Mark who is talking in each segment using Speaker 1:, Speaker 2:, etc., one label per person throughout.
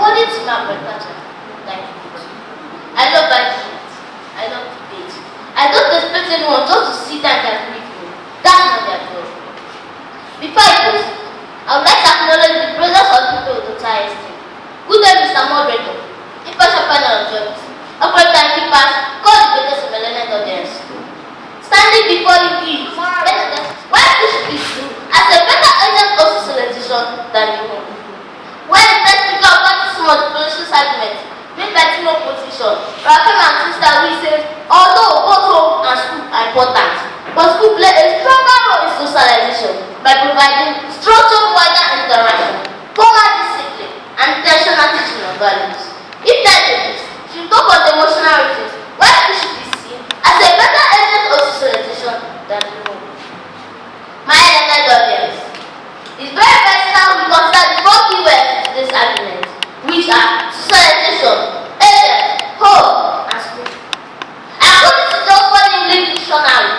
Speaker 1: According to my brother, like I love argument. I love debate. I don't expect anyone just to sit and agree with me. That's not their job. Before I proceed, I would like to acknowledge the presence of people with the highest esteem. Good day, Mr. Moderator, impartial panel of judges, operator and keepers, call the greatest of the learned audience. Standing before you is, why this is true, as a better agent of socialization than the home. When the first speaker of what is some of the political arguments made by team opposition, Rakim and sister we say, although both home and school are important, but school play a stronger role in socialization by providing structured wider interaction, formal discipline, and intentional teaching of values. If that is the case, should talk of emotional reasons why we should be seen as a better agent of socialization than the home. My elected audience, it's very versatile we consider the four key words to this argument, which are socialization, agent, home, and school. According to the Oxford English Dictionary,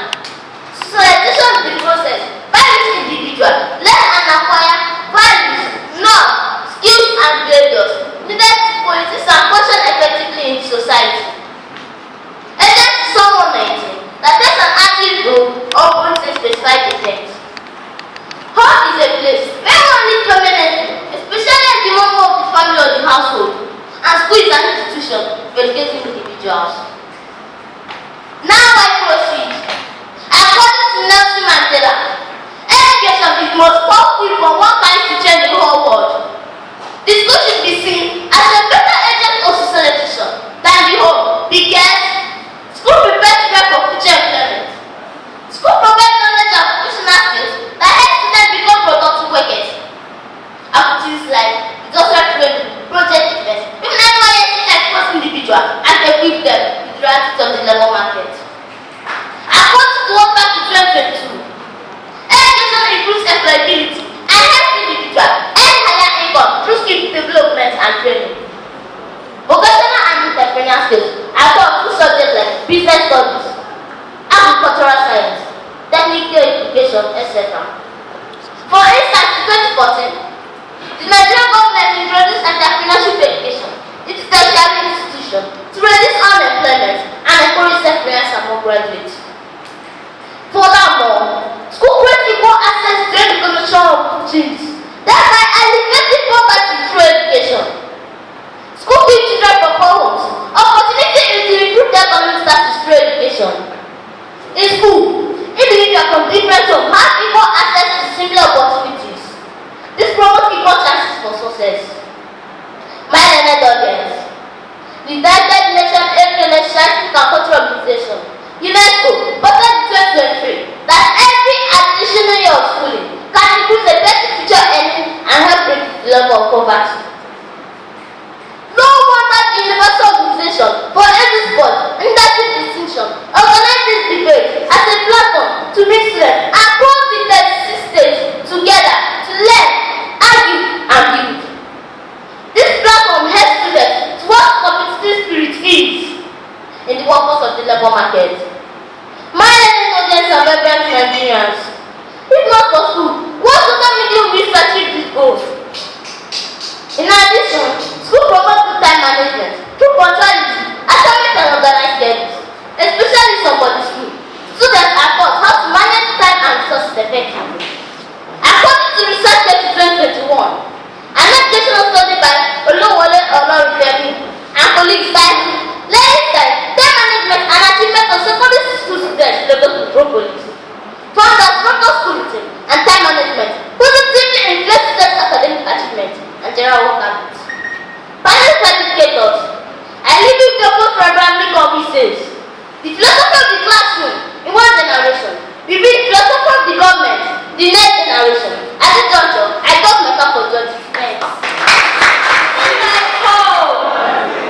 Speaker 1: socialization is the process by which individuals learn and acquire values, norms, skills, and behaviors needed to coexist and function effectively in society. Agent is someone that takes an active role or brings a specified effect. Home is a place where one lives permanently, especially at the member of the family or the household, and school is an institution for educating individuals. Now I proceed. According to Nelson Mandela, education is the most powerful from one kind to change the whole world. The school should be seen as a better agent of socialization than the home because school prepares children for future employment. School provides knowledge and professional skills that help students become productive workers. Activities like industrial training, project defense, even NYSC expose individuals and equip them with the realities of the labor market. According to World Bank in 2022, education improves employability and helps individuals earn higher income through skill development and training. Vocational and entrepreneurial skills are taught through subjects like business studies, agricultural science, technical education, etc. For instance, in 2014, the Nigerian government introduced entrepreneurship education into tertiary institutions to reduce unemployment and encourage self-reliance among graduates. Furthermore, school creates equal access to educational opportunities, thereby alleviating poverty through education. School gives children from poor homes opportunity to improve their economic status through education. In school, individuals from different homes have equal access to similar opportunities. This promotes equal chances for success. My learned audience, the United Nations Educational Scientific and Cultural Organization, UNESCO, voted in 2023 that every additional year of schooling can improve the best future earning and help reduce the level of poverty. No wonder the Universal Organization for Every Sport and Leadership Distinction organized this debate as a platform to meet students across the 36 states together to learn, argue, and build. This platform helps students to what competitive spirit is in the workforce of the labor market. My learning audience are vibrant Nigerians. If not for school, what social media will to achieve these goals? In addition, school promotes good time management through punctuality, assignment and organized schedules, especially somebody school. Students are taught how to manage time and resources effectively. According to research in 2021, an educational study by Olowole Olorifemi and colleagues titled Learning Style, Time Management and Achievement of Secondary School Students in Lagos Metropolis found that structured school routine and time management positively influence students' academic achievement and general work habits. Panel certificators, I leave you with the post programming says, the philosophy of the classroom in one generation will be the philosophy of the government, the next generation. At this juncture, I got my cup of judges. Thanks.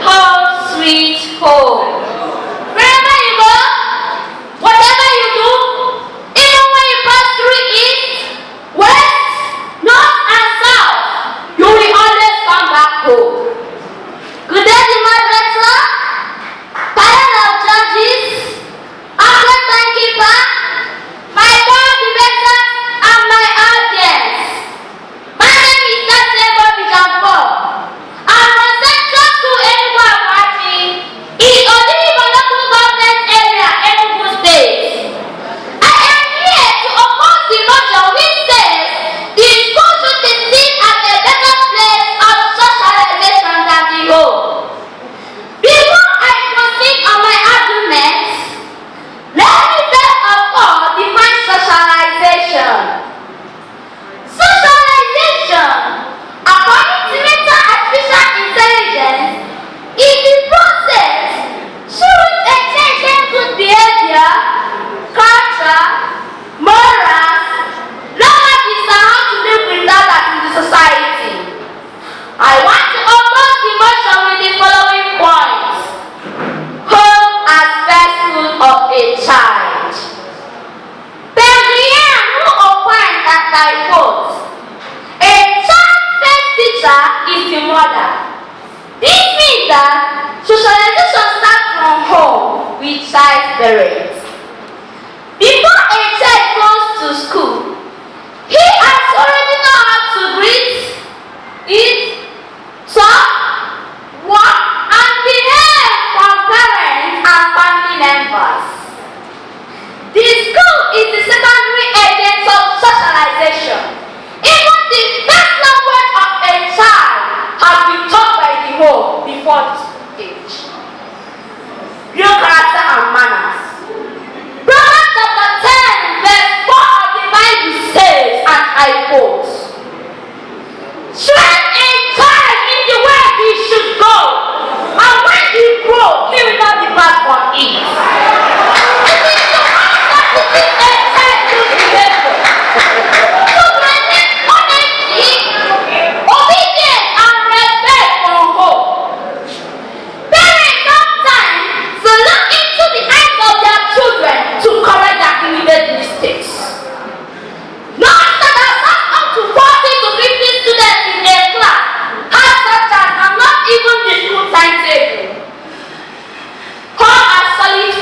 Speaker 2: Home, sweet home. Wherever you go, whatever you do, even when you pass through east, west, north, and south, you will always come back home. Good day, the moderator, panel of judges, outlet timekeeper, my board director, and my audience. is the mother. This means that socialization starts from home with child's parents. Before a child goes to school, he has already know how to greet, eat, talk, walk, and behave from parents and family members. The school is the secondary agent of socialization. Even the first language of a child has been taught by the home before the school age. Real character and manners. Proverbs chapter 10 verse 4 of the Bible says, and I quote, "Train a child in the way he should go, and when he grows, he will not depart from it." It is the one that teaches a child good behavior. Children need honesty, obedience, and respect from home. Parents sometimes to look into the eyes of their children to correct their committed mistakes. No master that has up to 40 to 50 students in a class has such as and not even the school timetable. Home as solid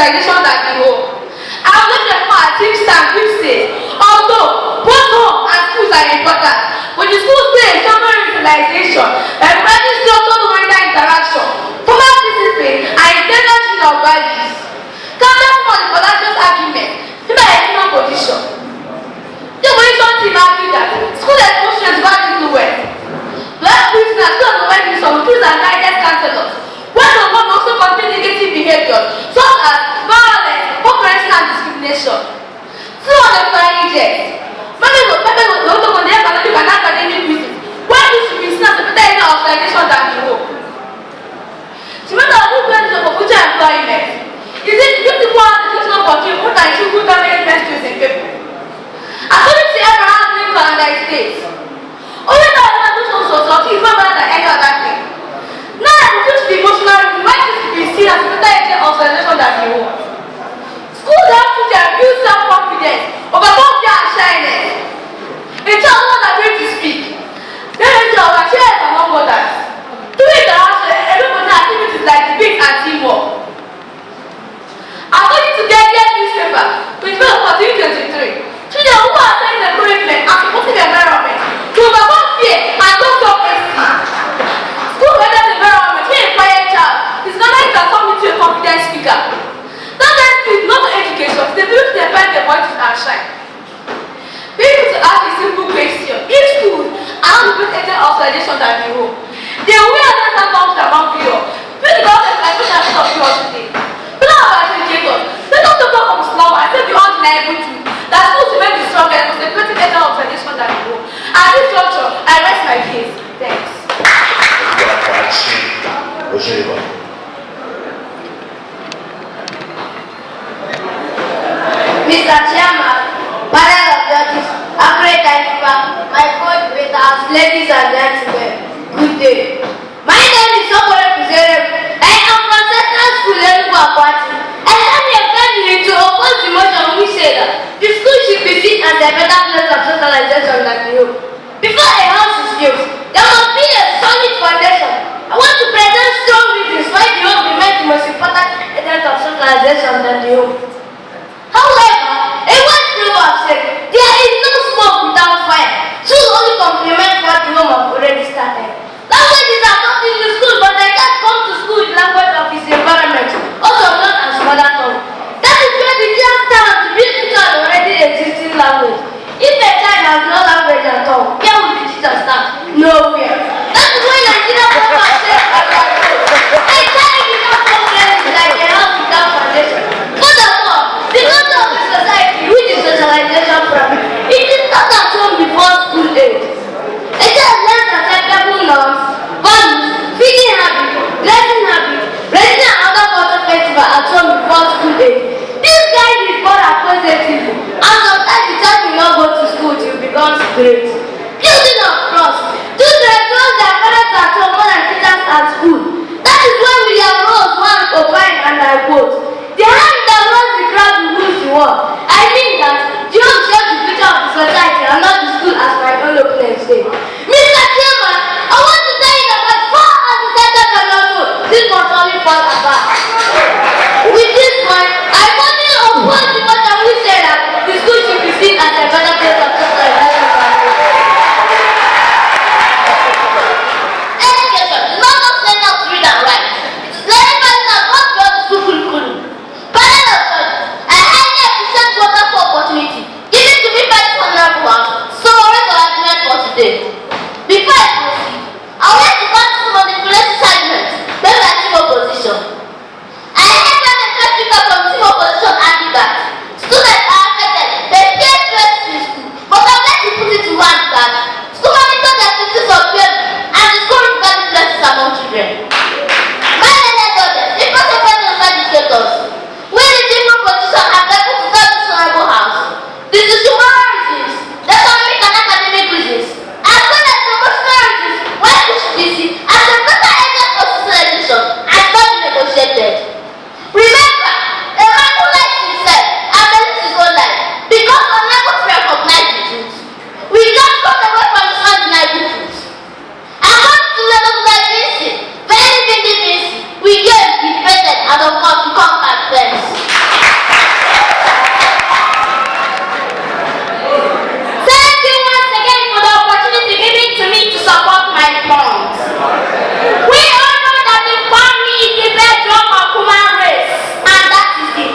Speaker 2: organization than the whole. I was looking for a team stand which says, although both home and schools are important, but the schools play a common utilization, encouraging social-wider interaction, formal discipline, and intelligence of values. Counter for the Palacios argument, in my human position. The opposition team argued that school exposure is bad influence. Black prisoners still underwent use of schools and guidance counselors. One of them also contain negative behaviors such as violence, oppression, and discrimination. Two of the flying rejects. Many will also condemn academic and academic reasons. Why this should be seen as a better area of organization than the whole. To make our good plans for future employment, is it beautiful educational opportunity put an issue good government messages in people? According to Abraham Lincoln and the States, only the education society is not better than any other thing. Now I reduce the emotional reason why this should be seen as a better area of organization than the whole. Schools help teachers build self-confidence, overcome fear and shyness. A child who is afraid to speak, they need to overshare among others. Through interaction, everybody activities like debate and teamwork. According to the Guardian newspaper, which was for 2023, children who are attending encouragement and supportive environment to overcome fear and don't self-esteem. School guidance environment where a quiet child is not like transformed into a confident speaker. That is not education, it's the ability to defend their voices and shine. Be able to ask a simple question. If schools are not the best agent of organization than the whole, they will understand how to amount fear. Please the government organization of fear today. People are about educators. They don't talk about Islam and say the undeniable truth that schools will make the strongest, most effective agent of organization than the whole. At this juncture, I rest my case. Thanks.
Speaker 1: Mr. Chairman, panel of judges, accurate and my co-debaters, ladies and gentlemen, good day. My name is Sokore Kuzere. I am from Central School Learning Party. I have a family to oppose the motion which says that the school should be seen as a better place of socialization than the home. Before a house is built, there must be a solid foundation. I want to present strong reasons why the home remains the most important element of socialization than the home. However, a wise proverb said, there is no smoke without fire. Schools only complement what the home have already started. Languages are taught in the school, but they can't come to school with language of its environment, also known as mother tongue. That is where the child stands to build into an already existing language. If a child has no language at all, where will the teacher start? Nowhere. That is why Nigeria proverb says, a child without progress is like a house without foundation. Furthermore,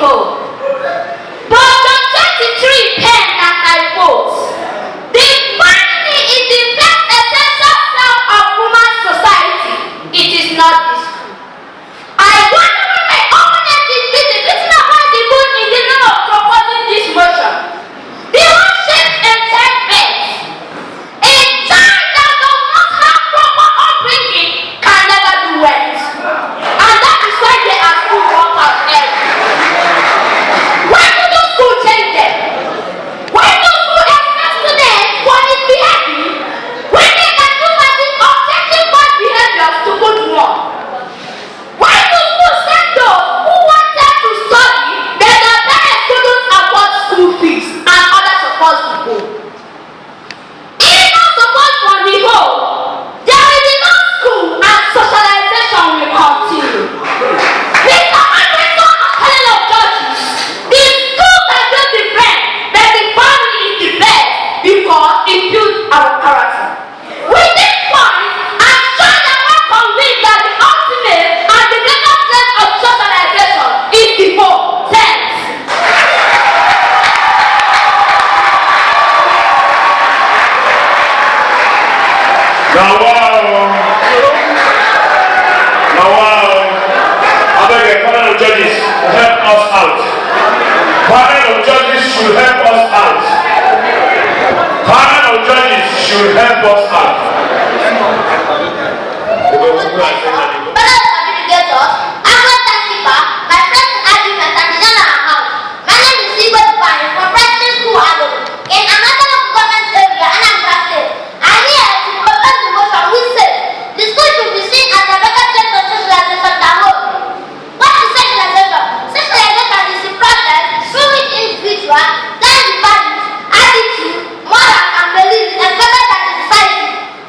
Speaker 2: home. But John 23 10 and I quote, the family is the first essential cell of human society. It is not the school. I wonder when my opponent is busy beating about the moon in the name of proposing this motion. The one shaped in 10 beds. A child that does not have proper upbringing can never do well in school. And that is why they are school dropouts everywhere. Why do those school change them? Why do school expect students who are misbehaving when they can do certain objective bad behaviors to good one? Why do schools send those who wanted to study that their parents couldn't afford school fees and others supposed to go? If not support from the home, there will be no school and socialization will continue. Mr. Anderson of College of Judges, the school can do the best, but the family is the best because it builds our character. With this point, I'm sure that we're convinced that the ultimate and the greatest place of socialization is the home. Thanks.
Speaker 3: Now I beg the panel of judges to help us out. Panel of judges should help us out. Panel of judges should help us out.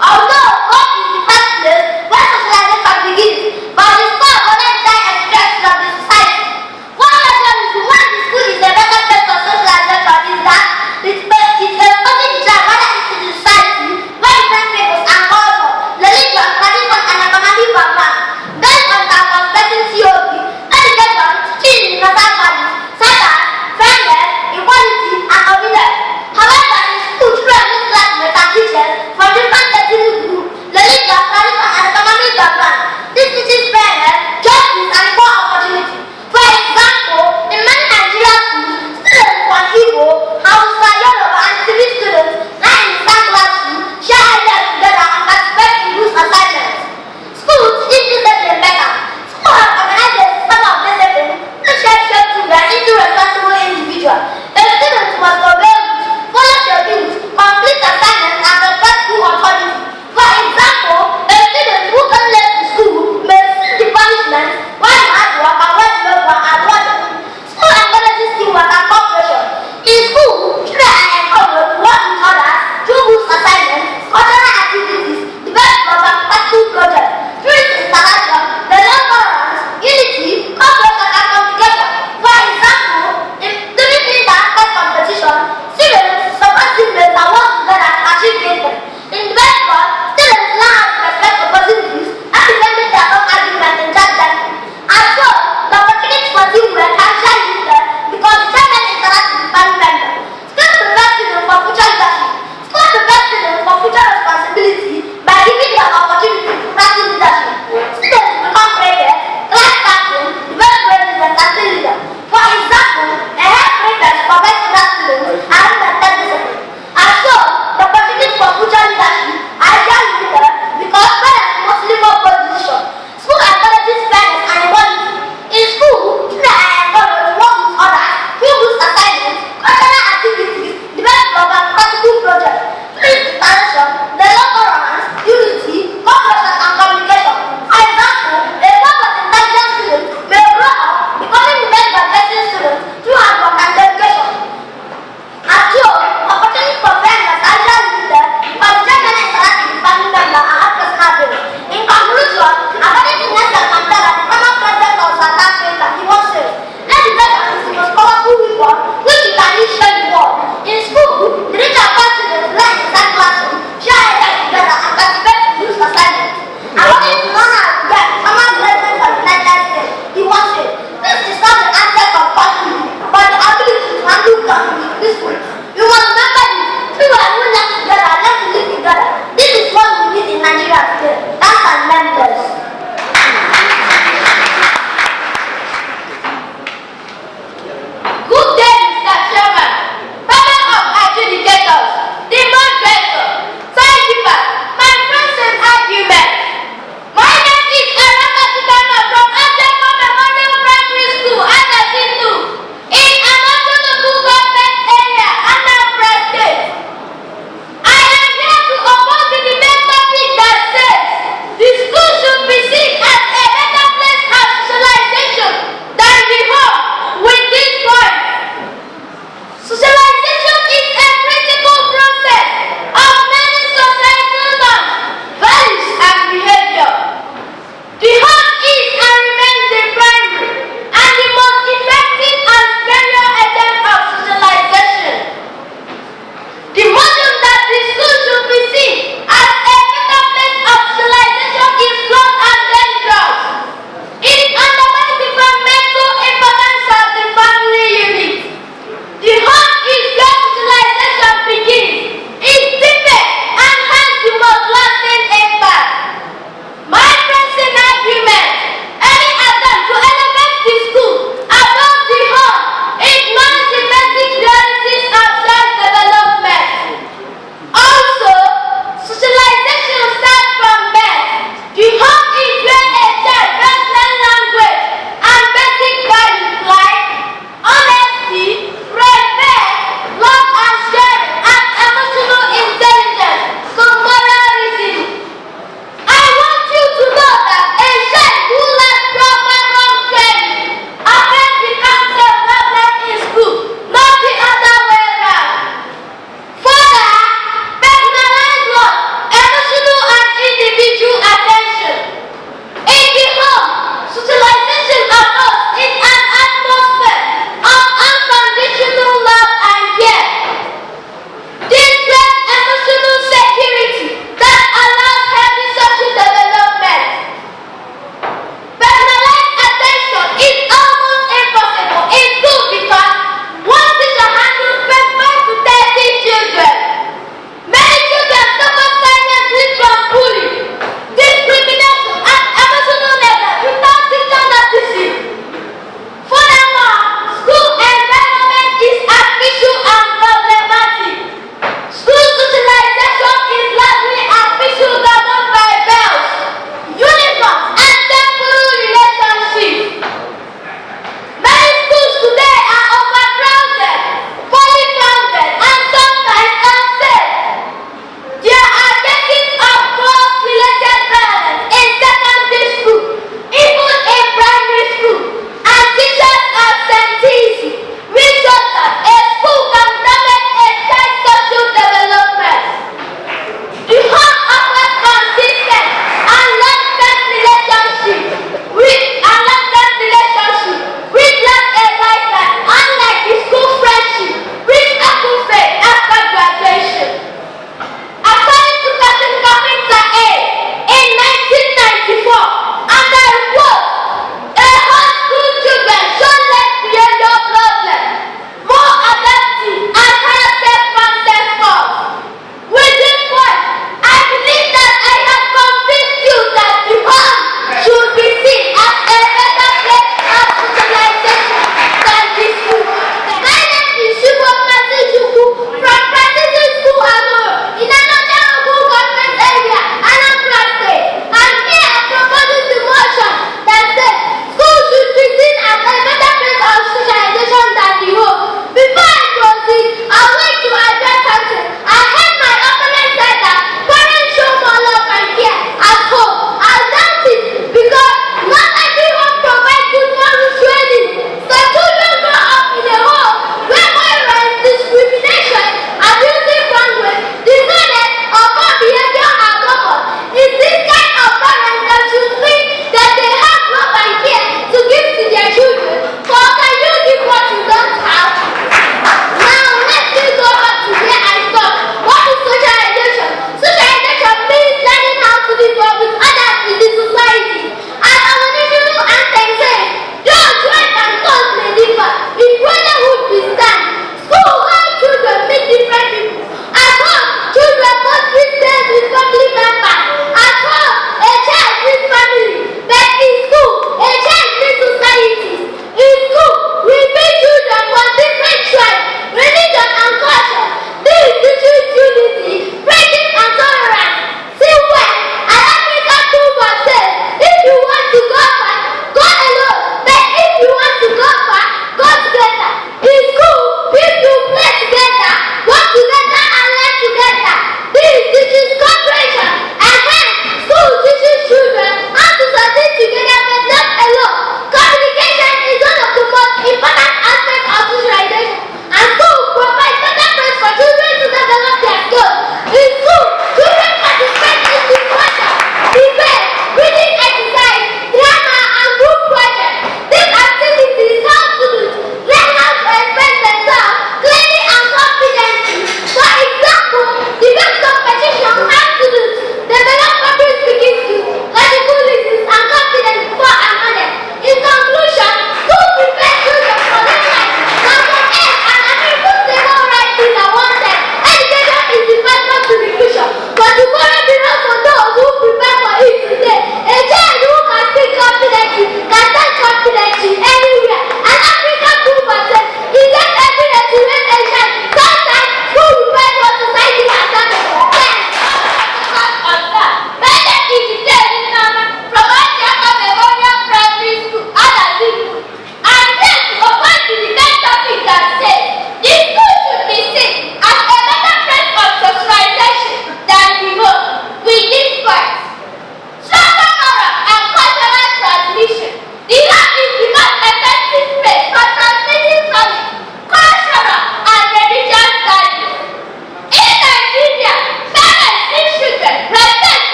Speaker 1: Although God is the first place where socialization begins.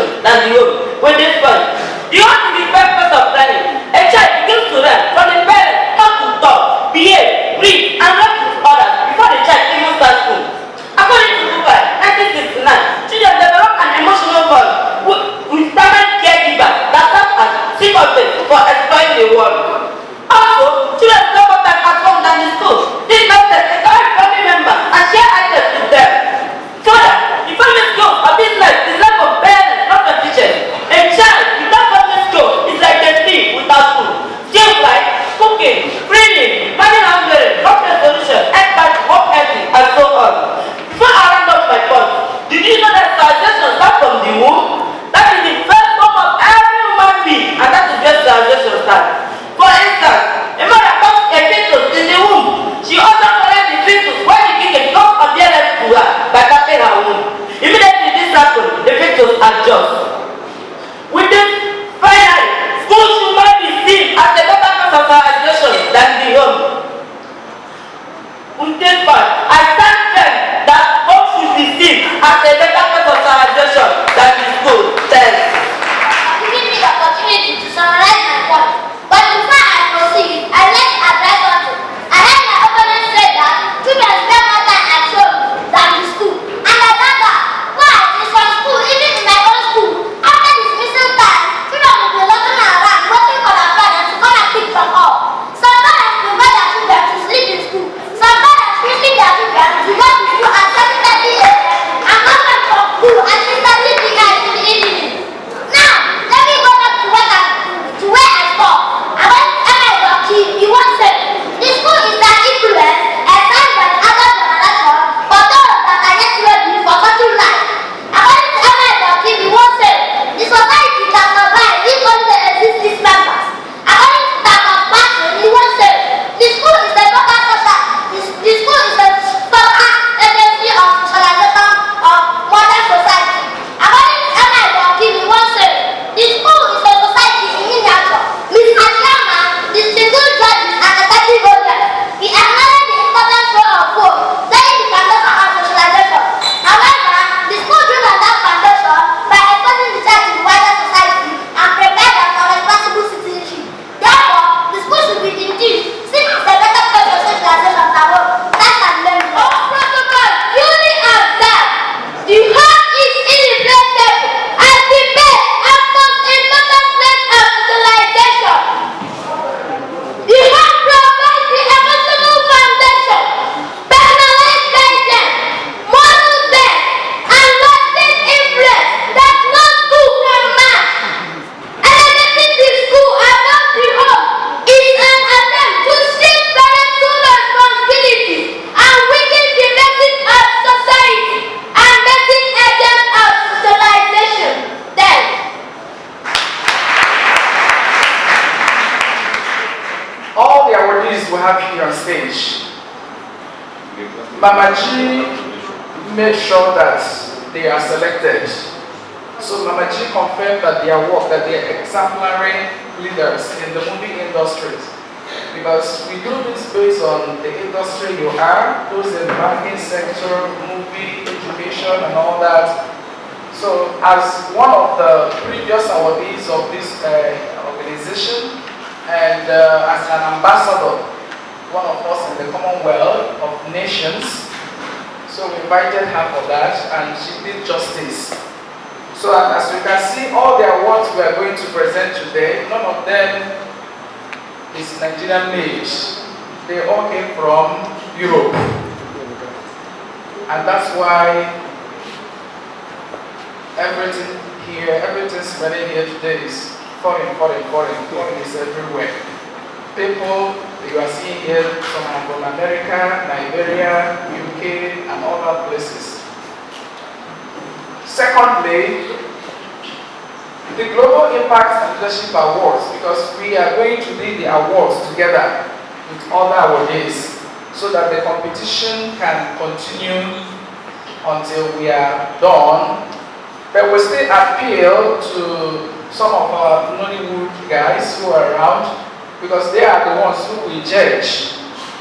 Speaker 4: socialization than the home. With this point, the home is the purpose of learning. A child begins to learn from the parents how to talk, behave, read, and work with others before the child even starts school. According to Dubai, 1969, children develop an emotional bond with permanent caregivers that serve as sycophants for exploring the world. Also, children spend more time at home than in school. This method encourages family members and share items with them. Further, the family skills of this life is left for parents, not for teachers. A child without family skills is like a thief without food. Skills like cooking, cleaning, managing household, problem solution, expert, work ethic, and so on. Before I round up my point, did you know that civilization starts from the womb? That is the first form of every human being, and that is where civilization starts. For instance, a mother comes a fetus in the womb. She also collects the fetus when the kitten comes appearance to her by tapping her womb. Immediately this happens, the fetus adjusts. With this, finally, school should not be seen as a better cause of civilization than the home. On this part, I stand firm that home should be seen as a better cause of civilization than the school. Thanks.
Speaker 1: Giving me the opportunity to summarize my point. But before I proceed, I'd like to address something. I heard my opponent say that children spend more time at home than in school. And I wonder, why is from school, even in my own school, after dismissal time, children will be looking around, waiting for their parents to come and pick them up. Some parents prefer their children to sleep in school. Some parents pushing their children to go to school at 7:30 a.m. and come back from school at 6:30 p.m. in the evening. Now, let me go back to where I stopped. About he once said, the school is an influence exercised by the other generation for those that are yet ready for certain life. According to he once said, the society can survive if only there exist its members. According to he once said, the school is the local social, the school is the social agency of socialization of modern society. According to he once said, the school is the society in miniature. Mr. Chairman, distinguished judges and executive holders, we acknowledge the important role of home, laying the foundation of socialization. However, the school builds on that foundation by exposing the child to the wider society and prepare them for responsible citizenship. Therefore, the school should be indeed seen as a better place of socialization than home. That's an learning. All protocol duly observed. The home is irreplaceable as the best and most important place of socialization. The home provides the emotional foundation, personalized guidance, moral depth, and lasting influence that no school can match. Elevating the school above the home is an attempt to shift parental responsibility and weaken the basis of society and basic agents of socialization. Then,
Speaker 5: all the awardees we have here on stage, Mama G made sure that they are selected. So Mama G confirmed that their work, that they are exemplary leaders in the movie industry. Because we do this based on the industry you are, those in the banking sector, movie, education and all that. So as one of the previous awardees of this organization, and as an ambassador, one of us in the Commonwealth of Nations, so we invited her for that, and she did justice. So as you can see, all the awards we are going to present today, none of them is Nigerian made. They all came from Europe, and that's why everything smelling here today is foreign is everywhere. People you are seeing here, some are from America, Nigeria, UK, and other places. Secondly, the Global Impact and Leadership Awards, because we are going to lead the awards together with other awardees so that the competition can continue until we are done. But we still appeal to some of our Nollywood guys who are around, because they are the ones who will judge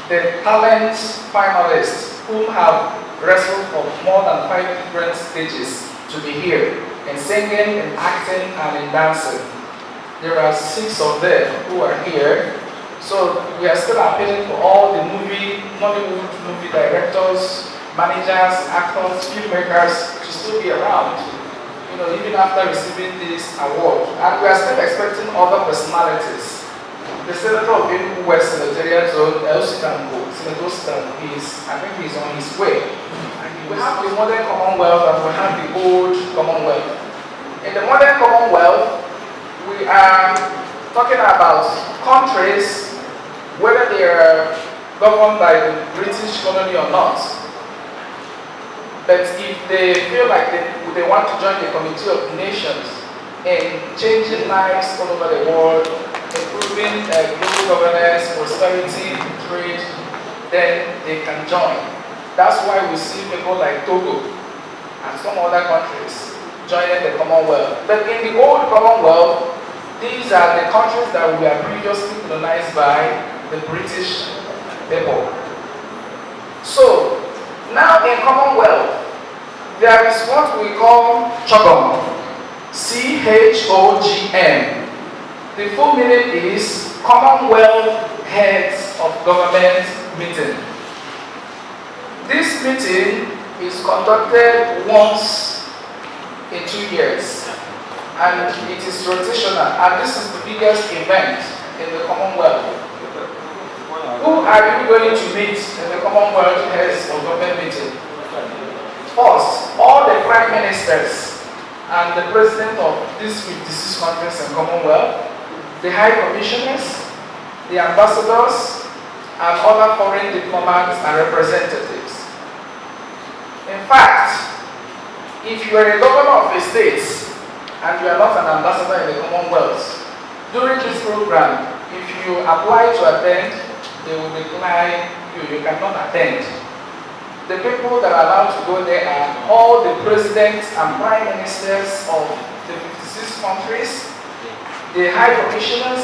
Speaker 5: the talent finalists who have wrestled for more than 5 different stages to be here. in singing, in acting, and in dancing. There are 6 of them who are here. So we are still appealing to all the Nollywood movie directors, managers, actors, filmmakers to still be around, even after receiving this award. And we are still expecting other personalities. The Senator of Uoesd Senatorial Zone, Senator I think he's on his way. We have the modern Commonwealth and we have the old Commonwealth. In the modern Commonwealth, we are talking about countries, whether they are governed by the British colony or not. But if they feel like they want to join the Committee of Nations in changing lives all over the world, improving global governance, prosperity, trade, then they can join. That's why we see people like Togo and some other countries joining the Commonwealth. But in the old Commonwealth, these are the countries that were previously colonized by the British people. So, now in Commonwealth, there is what we call CHOGM. CHOGM. The full meaning is Commonwealth Heads of Government Meeting. This meeting is conducted once in 2 years, and it is rotational, and this is the biggest event in the Commonwealth. Who are you going to meet in the Commonwealth Heads of Government Meeting? First, all the prime ministers and the president of these 56 countries in Commonwealth, the high commissioners, the ambassadors, and other foreign diplomats and representatives. In fact, if you are a governor of a state and you are not an ambassador in the Commonwealth, during this program, if you apply to attend, they will decline you. You cannot attend. The people that are allowed to go there are all the presidents and prime ministers of the 56 countries, the high commissioners,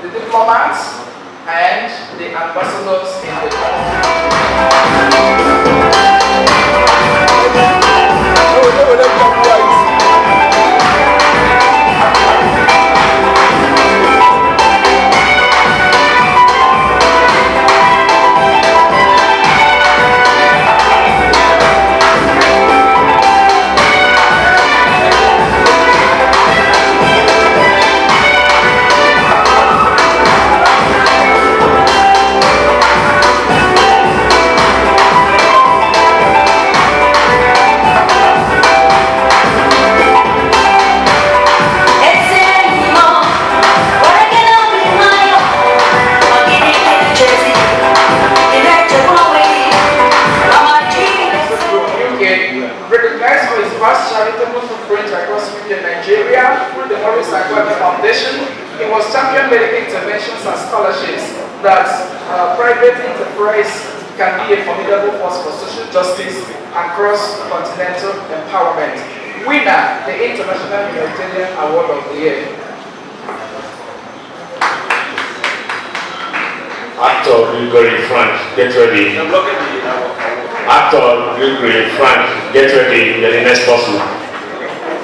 Speaker 5: the diplomats, and the ambassadors in the country. Can be a formidable force for social justice and cross-continental empowerment. Winner, the International Humanitarian Award of the Year.
Speaker 3: Actor Gregory Frank, get ready. Actor Gregory Frank, get ready. You're the next person.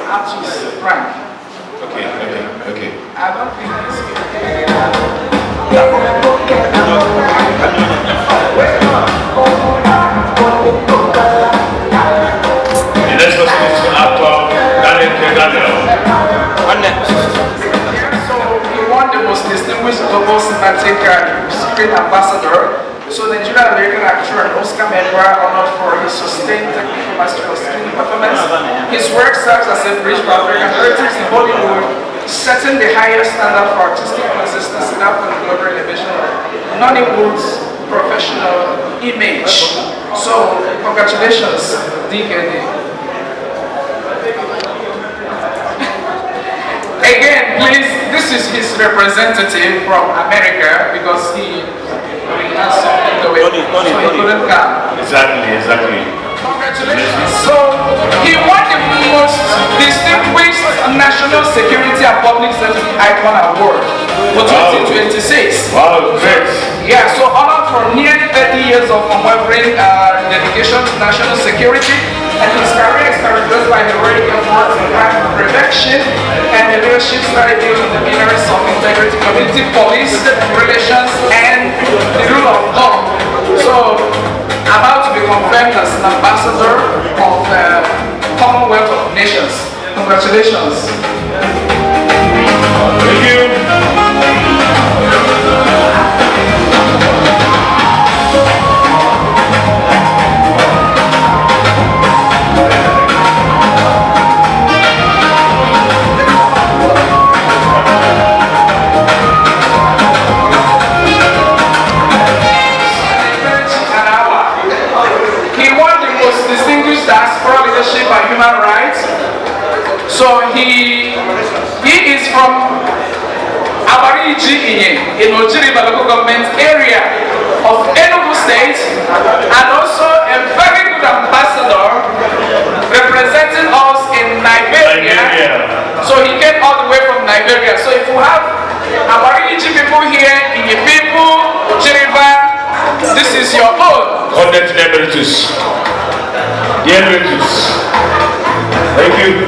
Speaker 5: Actor Frank.
Speaker 3: Okay.
Speaker 5: I don't think he's
Speaker 3: The next person is actor Daniel.
Speaker 5: So he won the most distinguished global cinematic screen ambassador. So the Nigerian American actor and Oscar member honored for his sustained technical mastery of screen performance. His work serves as a bridge for African heritage in Hollywood, setting the highest standard for artistic consistency and global elevation of Nollywood's professional image. So, congratulations, DKD. Again, please, this is his representative from America because he has something to it, so he couldn't come.
Speaker 3: Exactly.
Speaker 5: Congratulations. So, he won the most distinguished National Security and Public Safety Icon Award for 2026.
Speaker 3: Wow, great.
Speaker 5: Yeah, so honored for nearly 30 years of unwavering dedication to national security, and his career is characterized by heroic efforts in crime prevention and a leadership strategy in the areas of integrity, community police relations, and the rule of law. So, about to be confirmed as an ambassador of the Commonwealth of Nations. Congratulations.
Speaker 3: Thank you.
Speaker 5: Diaspora leadership and human rights. So he is from Abariji in Ojiriba local government area of Enugu State, and also a very good ambassador representing us in Nigeria. So he came all the way from Nigeria. So if you have Abariji people here, in your people, Ojiriba, this is your own.
Speaker 3: Content emeritus. The emeritus. Thank you.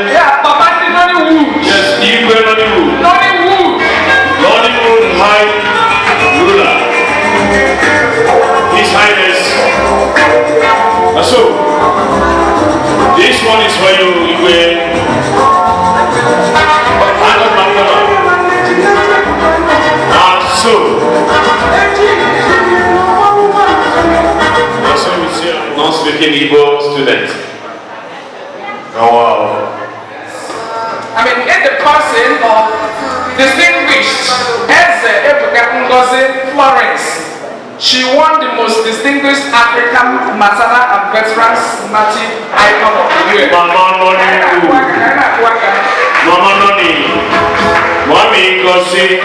Speaker 5: Yeah, Papa did Nollywood.
Speaker 3: Yes, Igwe Nollywood.
Speaker 5: Nollywood.
Speaker 3: Nollywood High Ruler. His Highness. So, this one is for you, Igwe. Non-speaking Igbo student. Oh wow.
Speaker 5: I mean, in the person of distinguished Eze Ebuka Ngozi Florence, she won the most distinguished African maternal and veterans native icon of the year.
Speaker 3: Mama Noni. Mami Ngozi.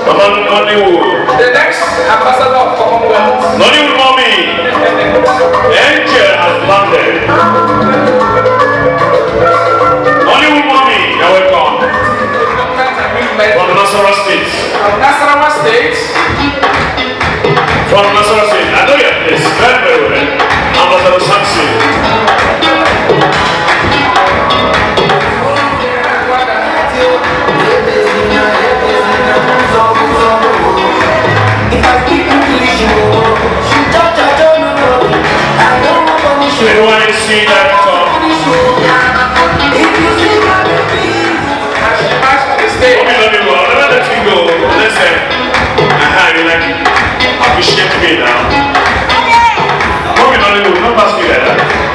Speaker 3: Mama Nollywood.
Speaker 5: The next ambassador of Commonwealth.
Speaker 3: Nollywood Mommy. Angel has landed. Nollywood Mommy, you're welcome. From Nasarawa State.
Speaker 5: From Nasarawa State.
Speaker 3: From Nasarawa State. I know your place very, very well. Ambassador Samson. Anyone see that song? I'll never let you go. Listen, you like it. Appreciate me now. Don't pass me like that.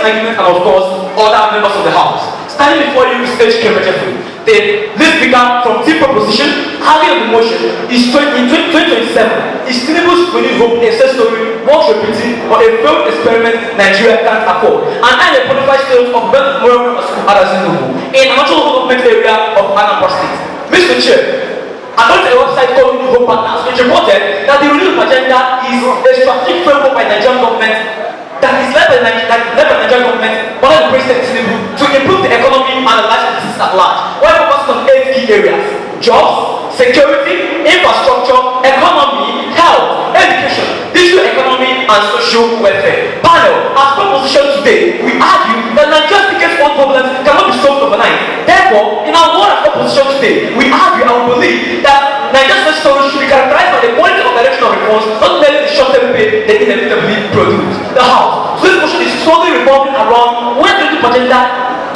Speaker 6: argument and of course other members of the House. Standing before you is HK Mejefri. The lead speaker from team proposition, having the motion is in 2027. Is Tinubu's renewed hope a success story worth repeating or a failed experiment Nigeria can't afford? And I'm a qualified student of Memorial School Adazinobu in a national government area of Anambra State. Mr. Chair, according to a website called Renewed Hope Partners, which reported that the renewed agenda is a strategic framework by the Nigerian government that is led by the Nigerian government under the President Tinubu to improve the economy and the lives of citizens at large, while focusing on 8 key areas: jobs, security, infrastructure, economy, health, education, digital economy, and social welfare. Panel, as proposition today, we argue that Nigeria's biggest world problems cannot be solved overnight. Therefore, in our word of proposition today, we argue and believe that Nigeria's story should be characterized by the quality of direction of reforms, not merely the short-term pain they inevitably produce. The House. So this motion is solely revolving around when the agenda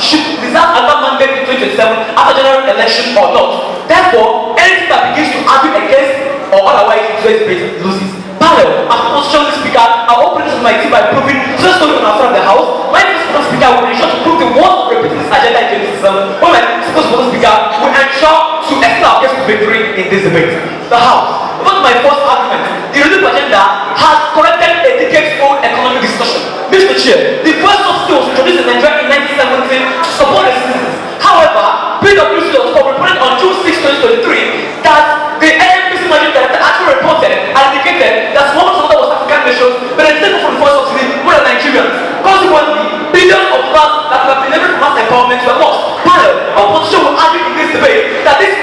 Speaker 6: should reserve another mandate in 2027 after general election or not. Therefore, anything that begins to argue against or otherwise today's debate loses. Panel, as constitutional speaker, I open this with my team by proving just story on outside of the House. My constitutional speaker will ensure to prove the worth of repeating this agenda in 2027. While my constitutional speaker will ensure to excel our case to victory in this debate. The House. But my first argument, the renewed agenda has corrected a decades-old economic discussion. Mr. Chair, the first subsidy was introduced in Nigeria in 1917 to support the citizens. However, PwC.com reported on June 6, 2023 that the NNPC managing director actually reported and indicated that small number of West African nations benefited from the first subsidy more than Nigerians. Consequently, billions of dollars that have been leveraged for mass empowerment were lost. Panel, opposition will argue in this debate that this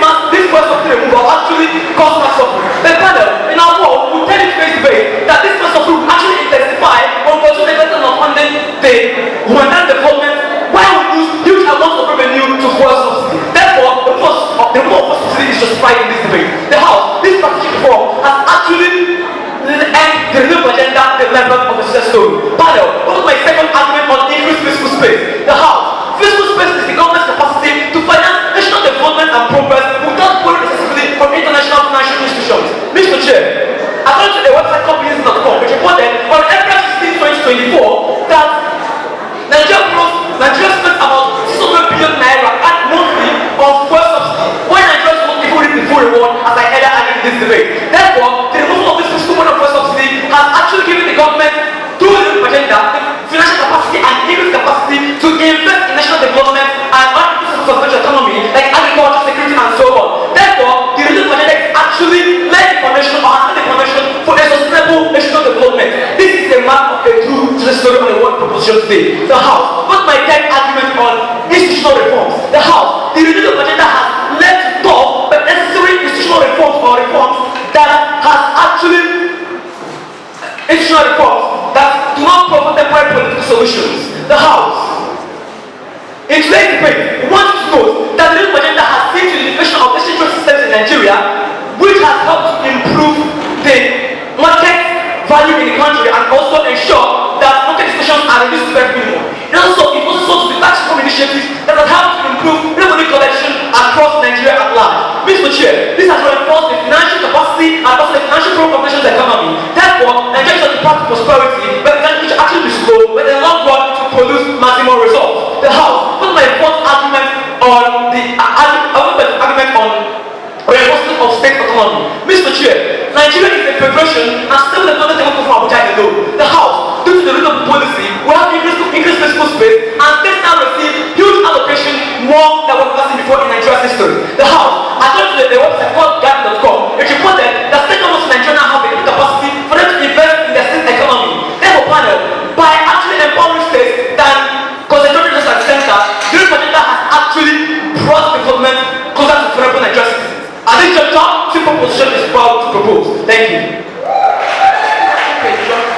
Speaker 6: first subsidy removal actually caused mass suffering. The panel, in our world, will tell you today's debate that this first subsidy will actually intensify on control the of funding the humanitarian development while we use huge amounts of revenue to fuel subsidy. Therefore, the more of subsidy is justified in this debate. The House, this strategic reform has actually end the renewed agenda, the level of a success story. Panel, what is my second argument on increased fiscal space? The House, fiscal space is the government's capacity to finance national development and progress without borrowing excessively from international financial institutions. Mr. Chair, according to the website companies.com, which reported on April 16, 2024 that Nigeria spent about 600 billion naira monthly on fuel subsidy, when Nigeria is not even reap the full reward, as I earlier argued in this debate. Therefore, the removal of this fiscal money of fuel subsidy has actually given the government, through the new agenda, the financial capacity and increased capacity to invest in national development and other pieces of the economy like agriculture, security, and so on. Therefore, the renewed agenda is actually laying the foundation or has laid the foundation for a sustainable national development. This is the mark of a true story on the world proposition today. The House. What's my third argument on institutional reforms? The House. The renewed agenda has led to tough but necessary institutional reforms or reforms that has actually institutional reforms that do not provide temporary political solutions. The House. In today's debate, we want to note that the renewed agenda has seen to the innovation of exchange systems in Nigeria, which has helped to improve the market value in the country and also ensure that market distortions are reduced to very minimum. It also sought to be tax reform initiatives that have helped to improve revenue collection across Nigeria at large. Mr. Chair, this has reinforced the financial capacity and also the financial growth of the nation's economy. Therefore, Nigeria is on the path to prosperity, but the country should actually be slow, but in the long run to produce maximum results. The House. What's my fourth argument on the argument on reinforcement of state autonomy? Mr. Chair, Nigeria is a federation and still the government cannot come from Abuja alone. The House, due to the rule of policy, we have increased fiscal space and states now receive huge allocation more than what we've seen before in Nigeria's history. The House, according to the website called Gap.com, it reported that state governments in Nigeria now have the capacity for them to invest in their state economy. Therefore, panel, by actually empowering states than concentrating just at the center, this agenda has actually brought development closer to vulnerable Nigerian citizens. At this juncture, simple position is proud to propose. Thank you.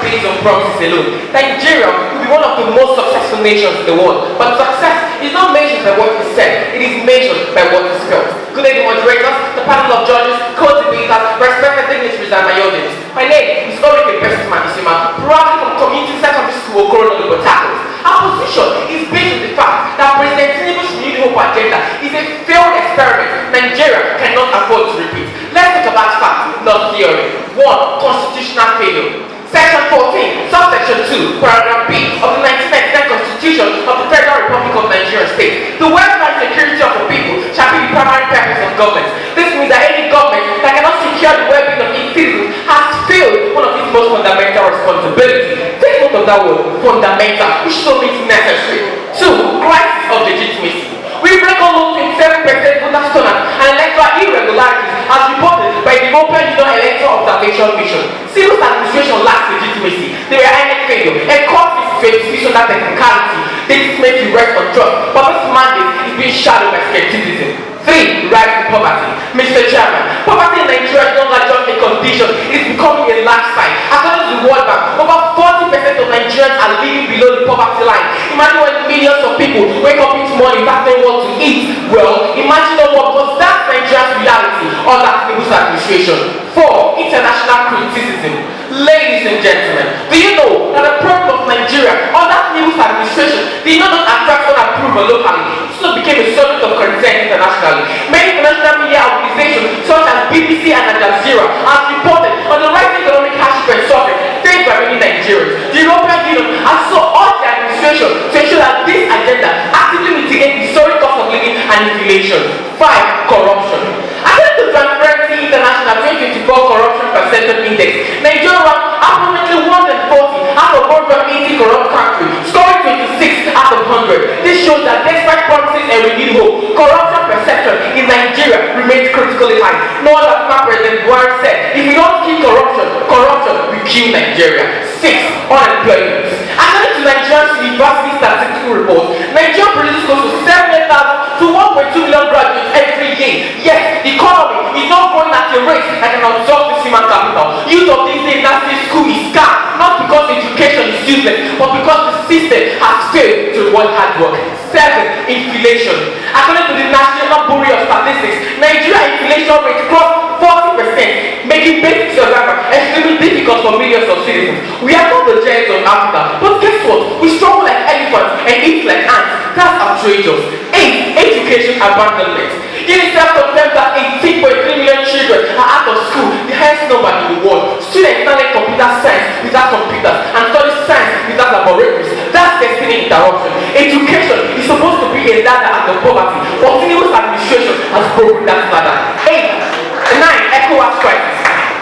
Speaker 6: Based on promises alone, Nigeria will be one of the most successful nations in the world. But success is not measured by what is said, it is measured by what is felt. Good evening, moderators, the panel of judges, co-debaters, respected dignitaries, and my audience. My name is Orike Bestima, proudly from Community Secondary School, Okoro, Port Harcourt. Our position is based on the fact that President Tinubu's renewed hope agenda is a failed experiment Nigeria cannot afford to repeat. Let's talk about facts, not theory. 1. Constitutional failure. Section 14, subsection 2, paragraph B of the 1999 Constitution
Speaker 5: Constitution of the Federal Republic of Nigeria states, the welfare and security of the people shall be the primary purpose of government. This means that any government that cannot secure the well-being of its citizens has failed one of its most fundamental responsibilities. Take note of that word, fundamental, which so means necessary. 2. Crisis of legitimacy. We reckon low 27% voter turnout and electoral irregularities as reported by the Open Union Electoral Observation Mission. Civil administration lacks legitimacy. They were INEC failure. A court is a decision that technicality. This makes you rest on trust. But this mandate is being shadowed by skepticism. 3. Rise to poverty. Mr. Chairman, poverty in Nigeria is not like just a condition, it's becoming a lifestyle. According to the World Bank, over 40% of Nigerians are living below the poverty line. Imagine when millions of people wake up each morning without knowing what to eat. Well, imagine what was that Nigeria's reality under Tinubu's administration. 4. International criticism. Ladies and gentlemen, do you know that the problem of Nigeria under Tinubu's administration did not attract or approve locally? It also became a subject of concern internationally. Many international media organizations such as BBC and Al Jazeera have reported on the rising economic hardship and suffering faced by many Nigerians. The European Union has so urged the administration to ensure that this agenda actively mitigates the soaring cost of living and inflation. 5. Corruption. According to Transparency International 2024 Corruption Perception Index, Nigeria ranks approximately 140 out of 180 corrupt countries, scoring 26 out of 100. This shows that despite promises and renewed hope, corruption perception in Nigeria remains critically high. No other President Buhari said, if we don't kill corruption, corruption will kill Nigeria. 6. Unemployment. According to Nigeria's University Statistical Report, Nigeria produces close to 700,000 to 1.2 million graduates every year. Yes, the economy is not growing at a rate that can absorb this human capital. Youth of these days now say school is scam, not because education is useless, but because the system has failed to reward hard work. 7. Inflation. According to the National Bureau of Statistics, Nigeria inflation rate crossed 40%, making basic survival extremely difficult for millions of citizens. We are not the giants of Africa, but guess what? We struggle like elephants and eat like ants. That's outrageous. 8. Education abandonment. UNICEF confirms that 18.3 million children are out of school, the highest number in the world. Students now learn computer science without computers and study science without laboratories. That's destiny interruption. Education is supposed to be a ladder out of poverty, but Tinubu's administration has broken that ladder. 8. 9. ECOWAS crisis.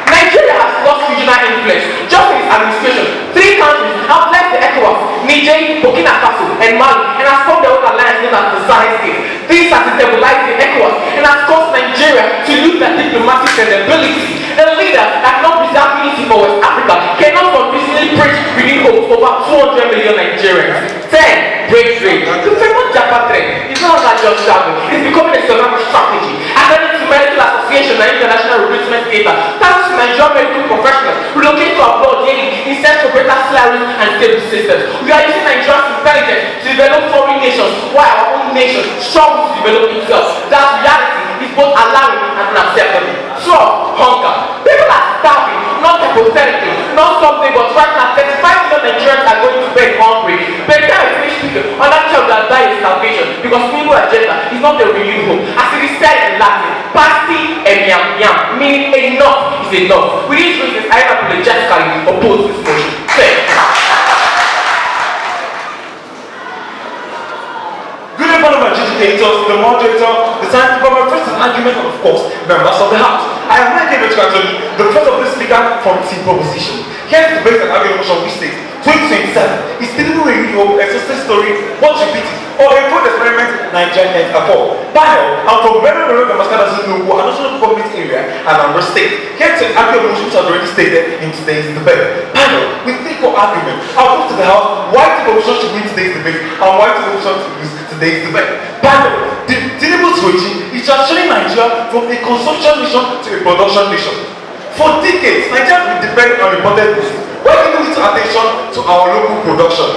Speaker 5: Nigeria has lost regional influence. Just in its administration, 3 countries have left the ECOWAS: Niger, Burkina Faso, and Mali, and has formed their own alliance known as the Sahel States. This has destabilized the ECOWAS and has caused Nigeria to lose their diplomatic credibility. The leader that cannot preserve unity for West Africa cannot convincingly preach renewed hope to over 200 million Nigerians. 10. Break trade. The famous Japan trend is not like just travel. It's becoming a survival strategy. According to Medical Association and International Recruitment data, thousands of Nigerian medical professionals relocate to abroad daily in search for better salaries and stable systems. We are using Nigeria's intelligence to develop foreign nations while our own nation struggles to develop itself. That reality is both allowing and unacceptable. 12. Hunger. People are starving, not hypothetically, not something, but right now 35 million Nigerians are going to bed hungry. By the time I finish speaking, another child that died is starvation because Tinubu agenda is not a renewed hope. As it is said in Latin, pasti and yam yam, meaning enough is enough. With these reasons, I unapologetically oppose this motion. Thanks.
Speaker 7: Good evening, my educators, the moderator, the time for my first argument, and of course, members of the House. I am not able to actually the first of this speaker from team proposition. Here's the basic argument of which states 2027 is Tinubu renewed hope, a success story, what repeat it, or a good experiment Nigeria can afford. Panel, I'm from very Mascada Zulu, an national government area, and Amber State. Here's the argument which was already stated in today's debate. Panel, with equal argument, I'll put to the House why the opposition should win today's debate and why the opposition should lose today's debate. Panel, the Tinubu's regime is transferring Nigeria from a consumption nation to a production nation. For decades, Nigeria will depend on imported goods, while giving little attention to our local production.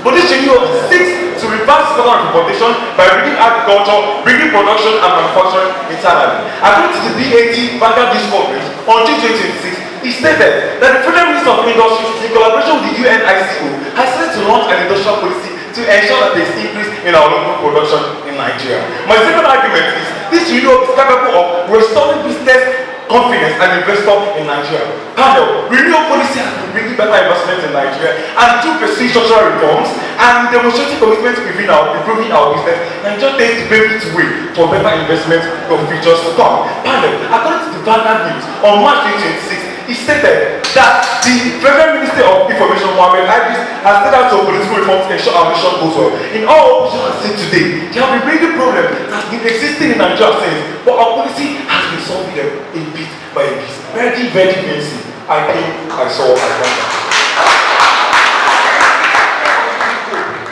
Speaker 7: But this renewal seeks to reverse further importation by bringing agriculture, bringing production and manufacturing internally. According to the BAT Vanguard News coverage on June 2026, it stated that the Federal Minister of Industry, in collaboration with the UNICO, has set to launch an industrial policy to ensure that there is increase in our local production in Nigeria. My second argument is this renewal is capable of restoring business confidence and investor in Nigeria. Panel, renewal policy has been bringing better investment in Nigeria, and through pursuing structural reforms and demonstrating commitment to improving our business, Nigeria takes to pave its way for better investment of futures to come. Panel, according to the Vanguard News, on March 2026, he stated that the Federal Minister of Information, Mohammed Idris, has set out to political reforms to ensure our nation goes well. In all opposition has said today, there have been bringing problem that has been existing in Nigeria since, but our policy has been solving them a bit by a bit. Very, very fancy. I think I saw, I wonder.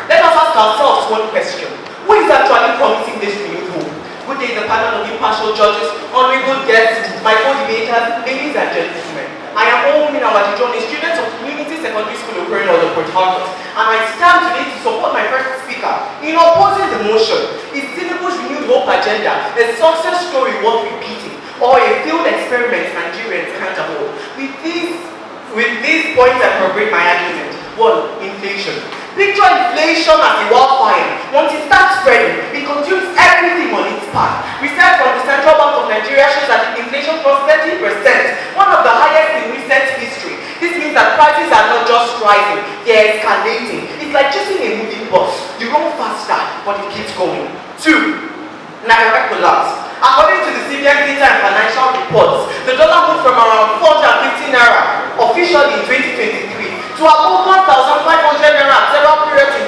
Speaker 4: Let us ask ourselves one question. Who is actually promising this renewed hope? Good day, the panel of impartial judges, honorable guests, my co-debaters, ladies and gentlemen. I am Omi Nawadijon, a student of Community Secondary School of Operino of Port Harcourt, and I stand today to support my first speaker in opposing the motion. Is Tinubu's renewed hope agenda a success story worth repeating, or a failed experiment Nigerians can't afford? With these points, I corroborate my argument. 1. Inflation. Picture inflation as a wildfire. Once it starts spreading, it consumes everything on its path. Research from the Central Bank of Nigeria shows that inflation crossed 30%, one of the highest in recent history. This means that prices are not just rising, they're escalating. It's like chasing a moving bus. You run faster, but it keeps going. 2. Naira collapse. According to the CBN data and financial reports, the dollar moved from around 450 naira officially in 2023 to about 1,500 naira at several periods in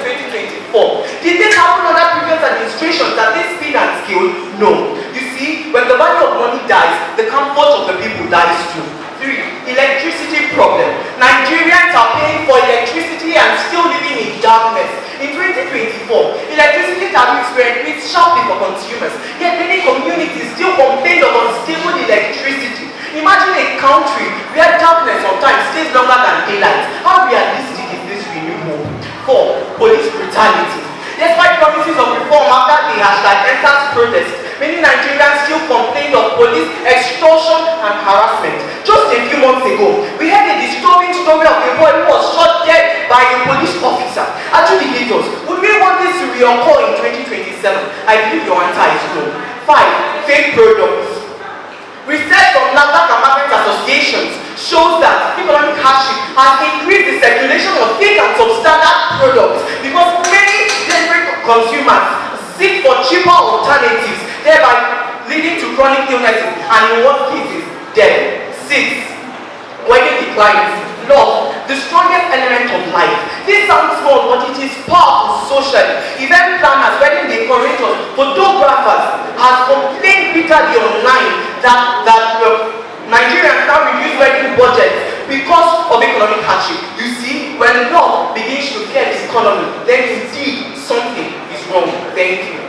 Speaker 4: 2024. Did this happen under previous administrations at this speed and scale? No. You see, when the value of money dies, the comfort of the people dies too. 3. Electricity problem. Nigerians are paying for electricity and still living in darkness. In 2024, electricity tariffs were increased sharply for consumers, yet many communities still complain of unstable electricity. Imagine a country where darkness sometimes stays longer than daylight. How realistic is this renewed hope? 4. Police brutality. Despite promises of reform after the #EndSARS protest, many Nigerians still complained of police extortion and harassment. Just a few months ago, we heard a disturbing story of a boy who was shot dead by a police officer. Adjudicators, would we want this to reoccur in 2027? I believe your answer is no. 5. Fake products. Research from NAFDAC and market associations shows that economic hardship has increased the circulation of fake and substandard products because many desperate consumers seek for cheaper alternatives, thereby leading to chronic illnesses and in most cases, death. 6. Wedding declines. Love, the strongest element of life. This sounds small, but it is powerful socially. Event planners, wedding decorators, photographers have complained bitterly online that Nigerians now reduce wedding budgets because of economic hardship. You see, when love begins to fear the economy, then indeed something is wrong. Thank you.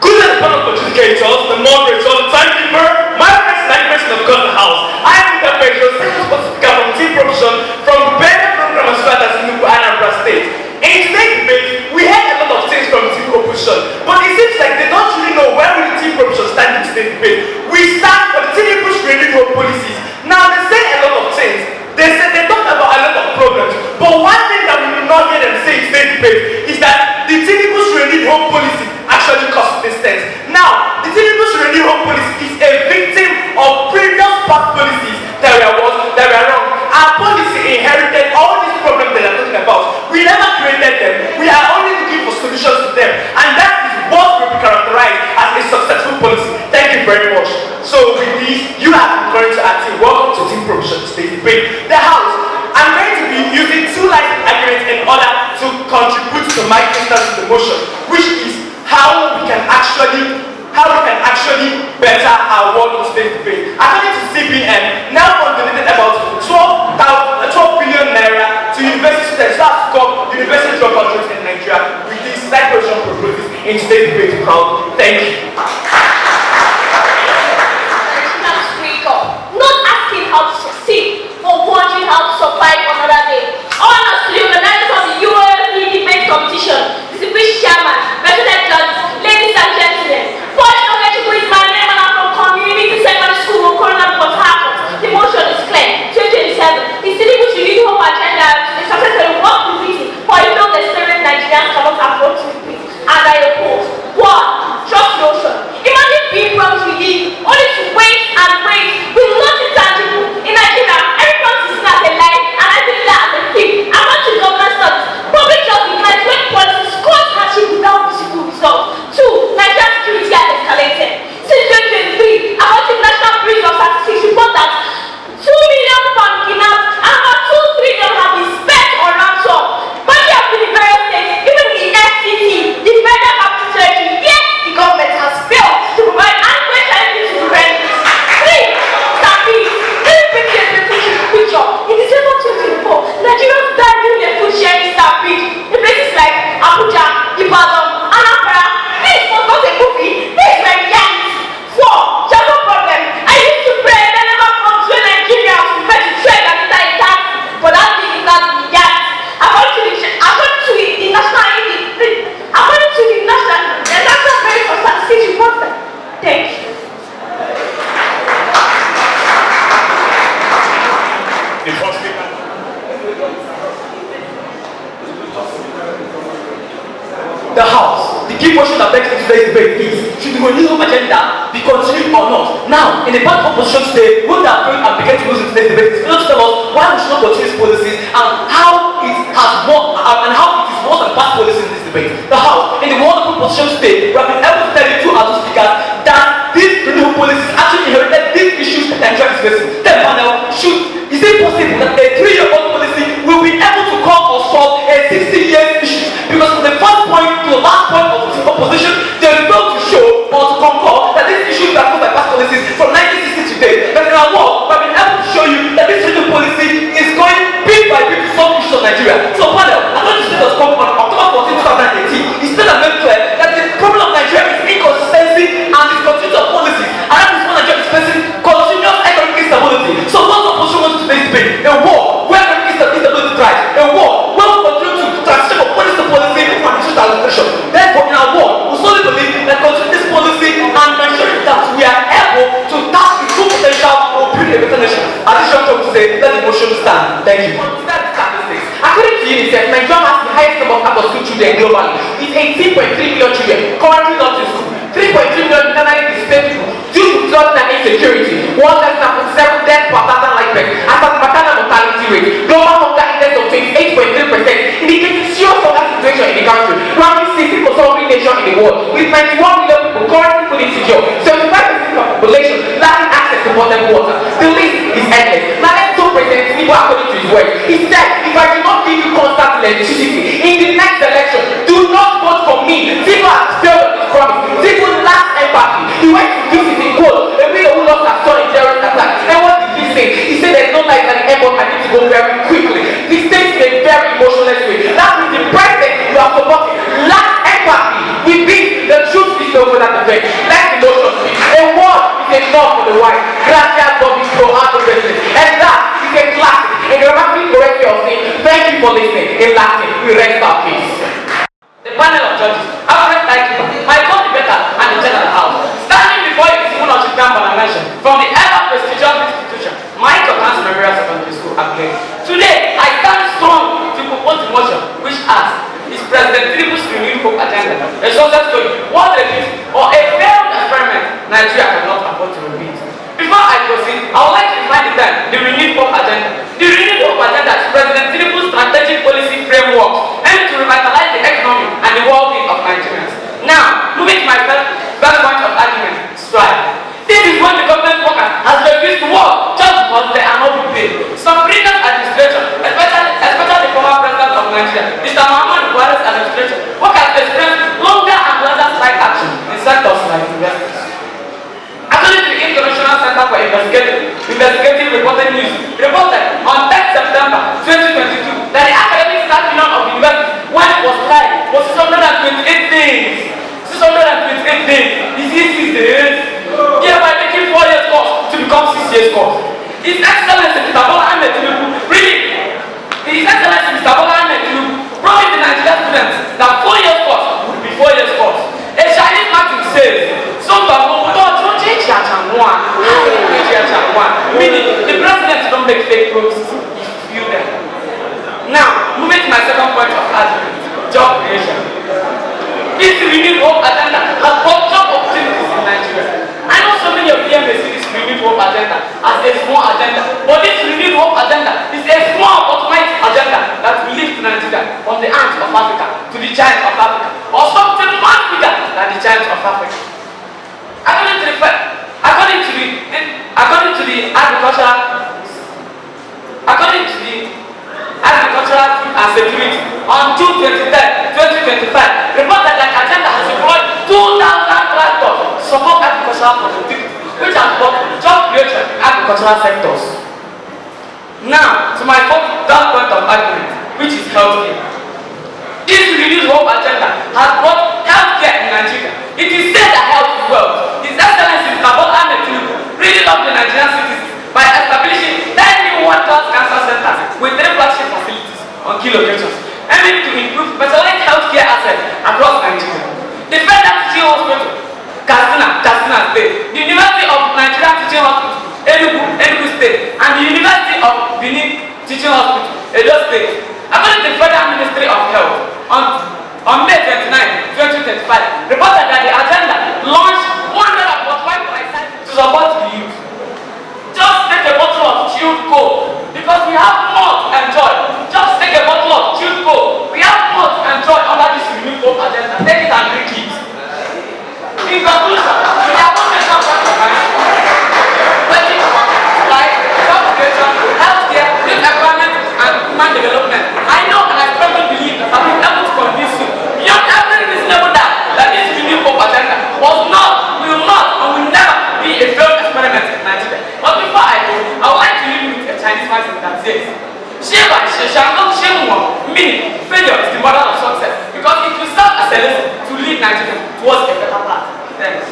Speaker 6: Good and panel of adjudicators, the moderator, the timekeeper, my friends and person of God in the house. I am the Pedro, second speaker from Team Provision from the Benin Program Strategy in Anambra State. In today's debate, we heard a lot of things from Team Provision, but it seems like they don't really know where will Team Provision stand in today's debate. We stand for the Tinubu's renewed policies. Now they say a lot of things. They talk about a lot of problems, but one thing that we will not hear them say in today's debate is that the Tinubu's renewed home policy actually cost this things. Now, the Tinubu's renewed home policy is a victim of previous past policies that were wrong. Our policy inherited all these problems that they're talking about. We never created them. We are only looking for solutions to them, and that is what will be characterized as a successful policy. Thank you very much. So with this, you have been going to our team. Welcome to Team Provision State Debate. The House, I'm going to be using 2 life arguments in order to contribute to my instance of the motion, which is how we can actually better our world in today's debate. According to CBN, now donated about 12 billion naira to university students to come university dropout rates in Nigeria. With this side position proposals in today's debate crowd. Thank you.
Speaker 2: Not asking how to succeed, or wondering how to survive another day. Honestly, organizers of the Uoesd debate competition, distinguished chairman, president judges, ladies and gentlemen, Paul Ogechukwu is my name and I'm from Community Secondary School of Corona, Port Harcourt. The motion is clear. 2027. The Tinubu's renewed home agenda is successfully work repeating for a failed experiment Nigerians cannot afford to repeat. And I oppose. 1. Trust
Speaker 6: the House, the key question that begs in today's debate is, should the renewal agenda be continued or not? Now, in the part of opposition today, what they are going and begin to lose in today's debate is to tell us why we should not continue these policies and how it has worked and how it is worse than past policies in this debate. The House, in the world of opposition today, we have been able to tell you two or two speakers that these renewal policies actually inherited these issues that Nigeria is facing. Then panel, is it possible that a 3-year-old policy will be able to come or solve a 60-year issue? Because from the first point to the last point of the opposition, they failed to show or to concur that these issues are caused by past policies from 1960 today. But in our work, we have been able to show you that this renewal policy is going bit by bit to solve issues of Nigeria. So panel, I'm going to say this come on October 14, 2018. It's still a very clear that the problem of Nigeria is inconsistency and discontinuity of policies. And that is what Nigeria is facing, continuous economic instability. So what the opposition wants to today's debate? A war where economic instability thrives. A war where we continue to transition from policy to policy and institutional administration. Therefore, in our war, we solely believe that continuing this policy and ensuring that we are able to tap the full potential of building a better nation. At this juncture, to say, let the motion stand. Thank you. Consider the statistics. According to UNICEF, Nigeria has the highest number of out-of-school children globally. It's 18.3 million children currently not in school. 3.3 million internally displaced people due to flooding and insecurity. 1,047 deaths per 1,000 life births. As per the maternal mortality rate, global hunger index of 28.3%, indicating serious hunger situation in the country, ranking 60th most hungry nation in the world, with 91 million people currently food insecure, 75% of the population lacking access to potable water. The list is endless. Now let's talk President Tinubu according to his words. He said, if I do not give you constant electricity in the next election, do not vote for me. Tinubu has failed on his promise. Tinubu lacks empathy. He went to visit in quote a widow who lost her son in terrorist attack. And what did he say? He said there's no light at the airport, I need to go very quickly. This takes in a very emotionless way. That means the president you are supporting lacks empathy. We beat the truth is over that event. Let the motion speak. A word is enough for the white. Gracias, Bobby, pro out of business. And that is a classic. And grammatically correct your saying, thank you for listening. In Latin, we rest our peace. The panel of judges, I would like to my co-debater and the general house. Standing before you is one of the grand mention from the ever prestigious institution, Michael Hans Memorial Secondary School, Abuja. Today, I stand strong to propose the motion which asks, is President Tinubu's renewed hope agenda a success story, what a gift, or a failed experiment Nigeria cannot afford to repeat? Before I proceed, I would like to define the term, the renewed hope agenda. The renewed hope agenda is President Tinubu's strategic policy framework aimed to revitalize the economy and the well-being of Nigerians. Now, moving to my first point of argument, strike. This is when the government worker has refused to work just because they are not being paid. Some previous administration, especially the former president of Nigeria, Mr. Muhammad Buhari's administration, workers experienced longer and larger strike action in sectors like universities. According to the International Center for Investigative Reporting News, reported on 10th September 2022 that the academic staff union of the university went for strike for 628 days. 628 days. Is this 6 days? Hereby making 4 years course to become 6 years course. His Excellency Mr. Bola Ahmed Tinubu promised the Nigerian students that 4 years course would be 4 years course. A Chinese Martin says, meaning the president don't make fake promises, he feel them. Now, moving to my second point of argument, job creation. This renewed hope agenda has brought job opportunities in Nigeria. I know so many of them may see this renewed hope agenda as a small agenda, but this renewed hope agenda is a small automatic agenda that will lift Nigeria from the ants of Africa to the giants of Africa, or something much bigger than the giants of Africa. According to the agricultural food and security on June 23, 2025, reported that agenda has employed 2,000 tractors to support agricultural productivity, which has brought job creation in agricultural sectors. Now, to my third point of argument, which is healthcare. This renewed hope agenda has brought healthcare in Nigeria. It is said that health is wealth. His Excellency Mr. Bola Ahmed Tinubu really loved the Nigerian citizens by establishing 10 new world-class cancer centers with 3 flagship facilities on key locations, aiming to improve specialized healthcare assets across Nigeria. The Federal Teaching Hospital, Katsina State, the University of Nigeria Teaching Hospital, Enugu State, and the University of Benin Teaching Hospital, Edo State. According to the Federal Ministry of Health, on May 29,
Speaker 4: Nigeria towards a better path. Thanks.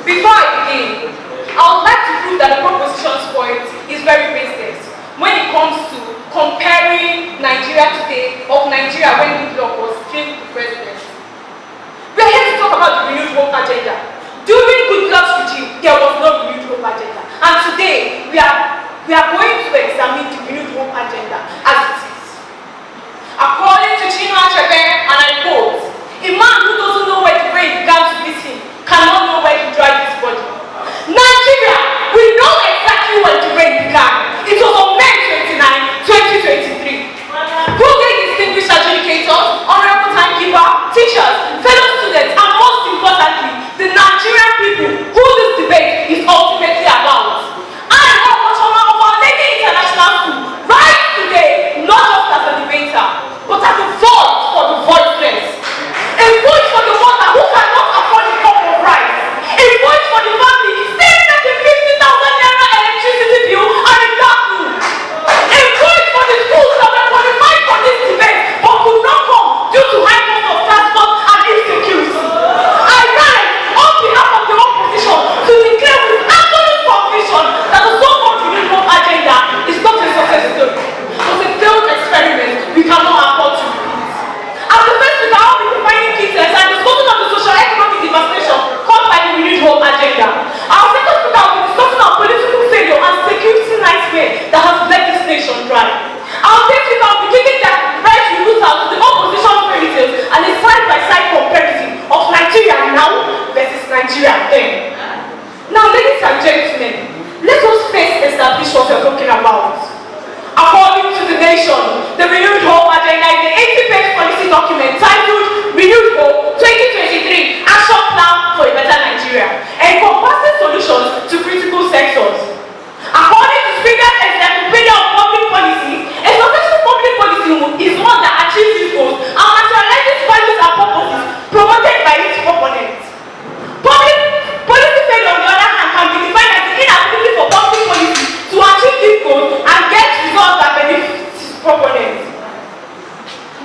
Speaker 8: Before I begin, I would like to prove that the proposition's point is very baseless when it comes to comparing Nigeria today of Nigeria when Goodluck was still the president. We are here to talk about the renewed hope agenda. During Goodluck's regime, there was no renewed hope agenda, and today we are going to examine the renewed hope agenda as it is. According to Chino Achebe, and I quote, "A man who doesn't know where the brain began to beat him cannot know where to drive his body." Nigeria, we know exactly where the rain began. It was on May 29, 2023. Good distinguished adjudicators, honorable timekeeper, teachers, fellow students, and most importantly, the Nigerian people who this debate is ultimately about. I am of our Lady International School right today, not just as a debater, but as a voice for the voiceless. A voice for the mother who cannot afford a cup of rice. A voice for the family staring at a 50,000 naira electricity bill and a dark room. A voice for the schools that were qualified for this debate but could not come due to high cost of transport and insecurity. I rise on behalf of the opposition to declare with absolute conviction that the so-called renewed hope agenda is not a success story. It was a failed experiment we cannot afford to repeat. As the first speaker, I will be defining key terms and discussing of the socio-economic devastation caused by the renewed hope agenda. Our second speaker will be discussing our political failure and security nightmare that has led this nation dry. Our third speaker will be giving their right rebuttal to the opposition fairy tales and a side-by-side comparison of Nigeria now versus Nigeria then. Now, ladies and gentlemen, let us first establish what we're talking about. According to the nation, the renewed hope agenda is an 80-page policy document titled Renewed Hope 2023 Action Plan for a Better Nigeria, encompassing solutions to critical sectors. According to Springer's Encyclopedia of Public Policy, a successful public policy is one that achieves its goals and materializes values and purposes promoted by its proponents. Public policy failure, on the other hand, can be defined as the inability for public policy to achieve these goals and get results that benefit its proponents.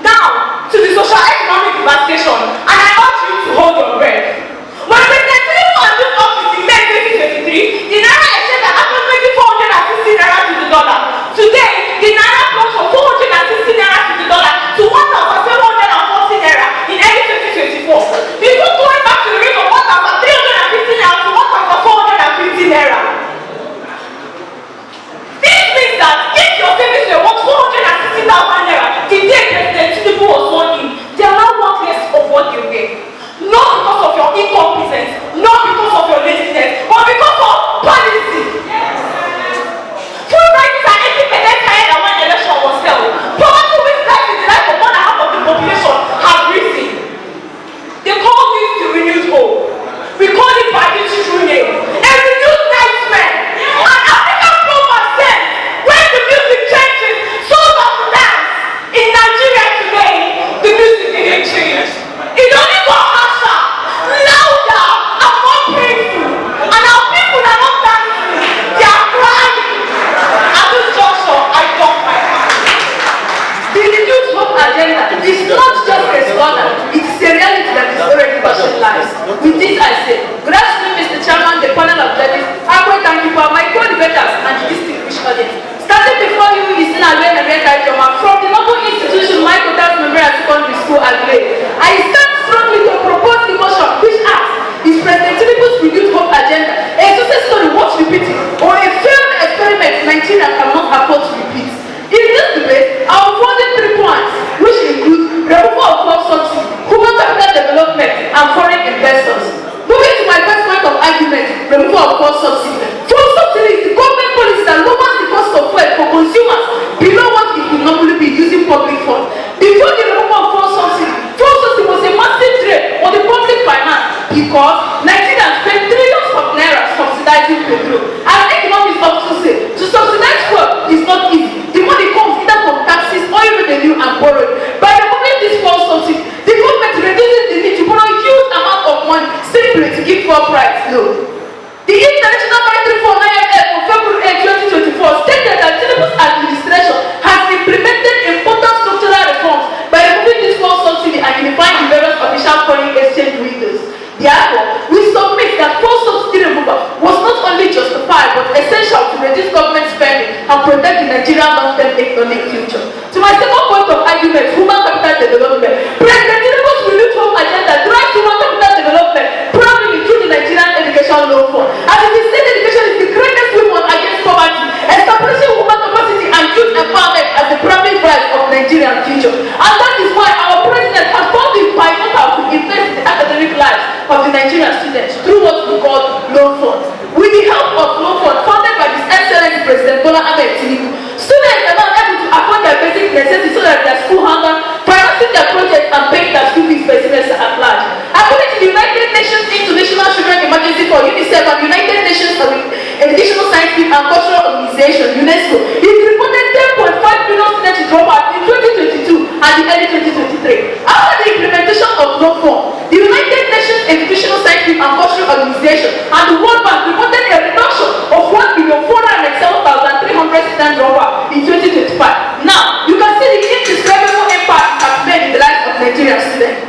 Speaker 8: Now, to the socio-economic devastation, and I urge you to hold your breath. When President Tinubu assumed office in May 2023, the naira exchanged at approximately 460 naira to the dollar. Today, the naira plunged from 460 naira to the dollar to 1,740 naira in early 2024. Before going back to the rate of 1,350 naira to 1,450 naira. This means that if your savings were worth 460,000 naira the day President Tinubu was sworn in, they are now worth less of what they were. Not because of your incompetence, not because of your laziness, but because of policy. Food prices are 80% higher than when the election was held. Poverty, which lies in the life of more than half of the population, has risen. They call this the renewed hope. We call it by its true name, a renewed nightmare. An African proverb says, when the music changes, so does the dance. In Nigeria today, the music didn't change. It only got harsher, louder, and more painful. And our people are not dancing, they are crying. At this juncture, I don't mind. The renewed hope agenda is not just a slogan, it is a reality that is already personalized. With this I say, good afternoon, Mr. Chairman, the panel of judges, thank you for my co-debaters and the distinguished audience. Starting before you is Nalwe Nabeka Joma from the noble institution Michael Dance Memorial Secondary School, Agre. I stand strongly to propose the motion which asks, is President Tinubu's renewed hope agenda a success story worth repeating or a failed experiment Nigeria cannot afford to repeat? In this debate, I will forward 3 points, which include removal of fuel subsidy, human capital development, and foreign investors. Moving to my first point of argument, removal of fuel subsidy. Fuel subsidy is the government policy that lowers the cost of fuel for consumers below what it would normally be using
Speaker 2: constitution. To my second point of argument, human capital development. President Tinubu's renewed home agenda drives human capital development primarily through the Nigerian Education Loan Fund. As it is said, education is the greatest weapon against poverty, establishing human capacity and youth empowerment as the primary drive of Nigerian future. And that is why our president has found it pivotal to invest in the academic lives of the Nigerian students through what we call loan funds. With the help of loan fund founded by His Excellency President Bola Ahmed Tinubu, students are now able to afford their basic necessities so that their school hunger, financing their projects and paying their school fees for a semester at large. According to the United Nations International Children Emergency Fund (UNICEF) and United Nations Educational, Scientific and Cultural Organization (UNESCO), it reported 10.5 million students drop out in 2022 and the early 2023. After the implementation of loan fund, the United Nations Educational, Scientific and Cultural Organization and the World Bank reported a reduction of 1,407,300 students drop out in 2025. Now, you can see the indescribable impact it has made in the lives of Nigerian students.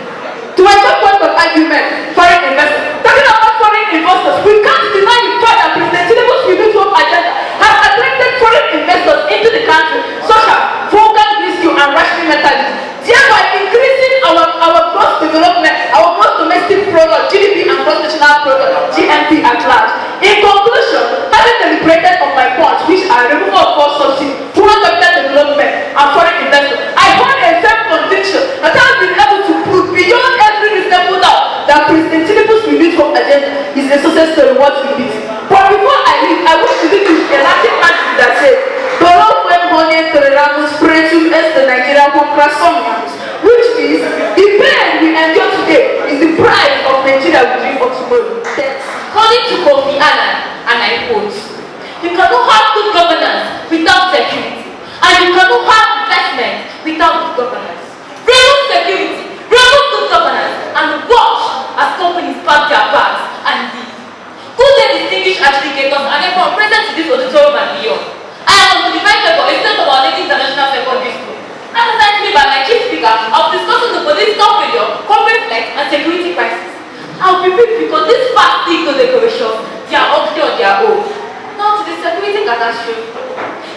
Speaker 2: To my third point of argument, foreign investors. Talking about foreign investors, we can't deny the fact that President Tinubu's renewed home agenda has attracted foreign investors into the country, such as frugal skill and rationing mentality, thereby increasing our gross development, our gross domestic product, GDP and gross national product, GNP at large. In conclusion, having deliberated on my points, which are removal of forced subsidy, human capital development, and foreign investment, I hold a firm conviction that I have been able to prove beyond every reasonable doubt that President Tinubu's renewed home agenda is a success story worth repeating. But before I leave, I want to leave you a Latin passage that says, "Dolor quem honor toleramos pretum est the Nigerian comprasomians," which is, the pain we endure today is the price of Nigeria we dream for tomorrow.
Speaker 1: According to Kofi Annan, and I quote, "You cannot have good governance without security, and you cannot have investment without good governance. Remove security, remove good governance, and watch as companies pack their bags and leave." Good day, distinguished adjudicators, and everyone present to this auditorium and beyond. I am on the divine favor, a student of our Lady International Secondary School. As assigned to me by my chief speaker of discussing the political failure, corporate flex, and security crisis. I'll be brief because this fast thing to decoration, they are up there on their own. Now to the security catastrophe.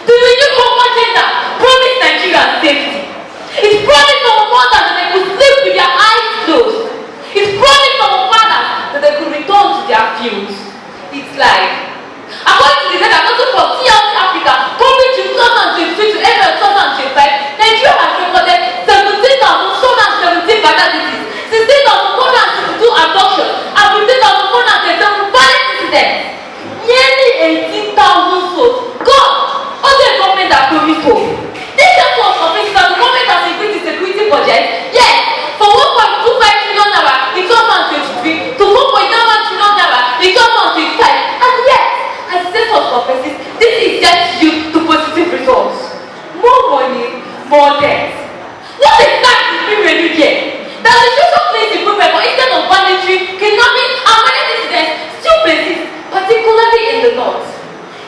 Speaker 1: The renewed home agenda promised Nigerians safety. It promised our mothers that they could sleep with their eyes closed. It promised our fathers that they could return to their fields. It's like, according to the data also from TLC Africa, compared to 2023 to April 2025, Nigeria has recorded 17,217 fatalities, 16,462 abductions, and 15,437 violent incidents. Nearly 18,000 souls. God, also a government that promised hope. This just was official that the government has increased its security budget, yes, for 1.25 trillion naira in 2023 to 4.91 trillion naira in 2025, and yet, as the state of prophecies, this is just due to positive results. More money, more debt. What exactly is being renewed here? That the social place improvement, but instead of banditry, kidnapping, and violent incidents still persist, particularly in the north.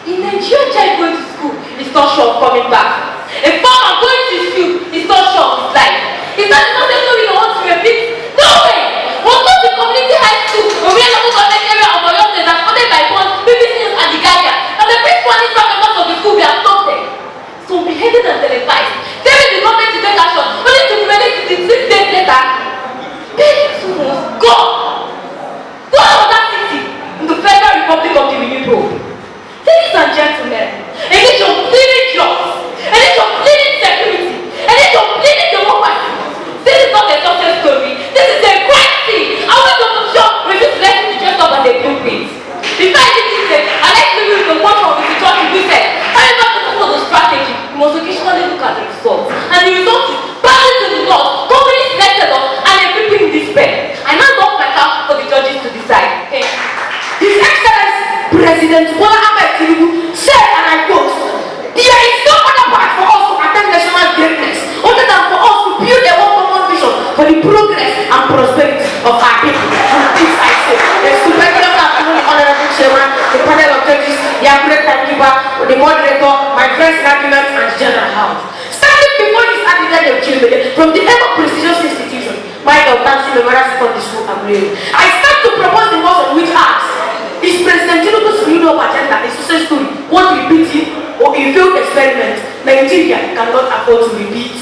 Speaker 1: A Nigerian child going to school is not sure of coming back. A farmer going to school is not sure of his life. Is that the same story you want to repeat? No way! Was not the community high school, a real local government area of Uoesd that funded by bonds, BBC News, and the Guardian, and the principal and staff members of the school were abducted. So beheaded and televised, telling the government to take action, only to be ready to 6 days later. Parents was gone. What was that city in the Federal Republic of the Renewed Hope? Ladies and gentlemen, a nation of bleeding jobs, a nation of bleeding security, a nation of bleeding democracy. This is not a success story. This is a crisis. I want to show refuse to let me dress up as a blueprint. Before I did this, I like to read the one from Mr. George who said, however to follow the strategy, we must occasionally look at the results. And the result is battle to the north, companies selected us, and equipping in despair. I now don't matter for the judges to decide. Okay.
Speaker 2: His Excellency President Bola Ahmed Tinubu said, and I quote, "There is no other path for us to attain national greatness other than for us to build a one common vision for the progress and prosperity of our people." And this I say, the superior afternoon, Honorable Chairman, the panel of judges, the accurate timekeeper, the moderator, my friends in argument, and the general house. Standing before this academic of children from the ever prestigious institution, Michael Tansi Memorial Secondary School, Abuja, I stand to propose the motion which asks, is President Tinubu's renewed agenda a success story? What repeating?
Speaker 9: or a failed experiment Nigeria cannot afford to repeat.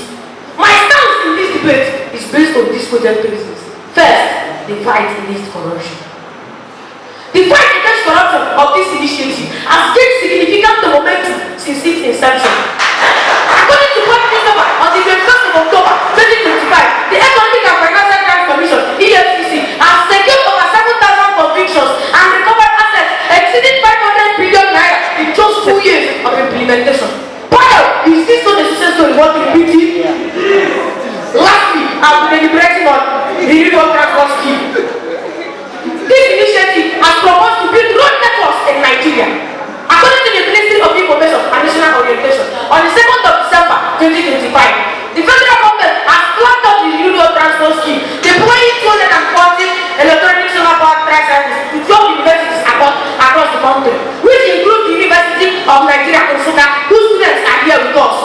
Speaker 9: My stance in this debate is based on these cogent reasons. First, the fight against corruption. The fight against corruption of this initiative has gained significant momentum since its inception. According to Point Newspaper, on the 21st of October 2025, the Economic and Financial Crimes Commission (EFCC) has secured over 7,000 convictions and recovered assets exceeding 500 billion naira in just 2 years of implementation. But is this not a success story worth repeating? Lastly, I will be deliberating on the renewable transport scheme. This initiative has proposed to build road networks in Nigeria. According to the Ministry of Information and National Orientation, on the 2nd of December 2025, the federal government has planned out the renewable transport scheme, deploying 240 electronic solar powered tricycles to 12 universities across the country, which includes the University of Nigeria, Nsukka, whose students are here with us.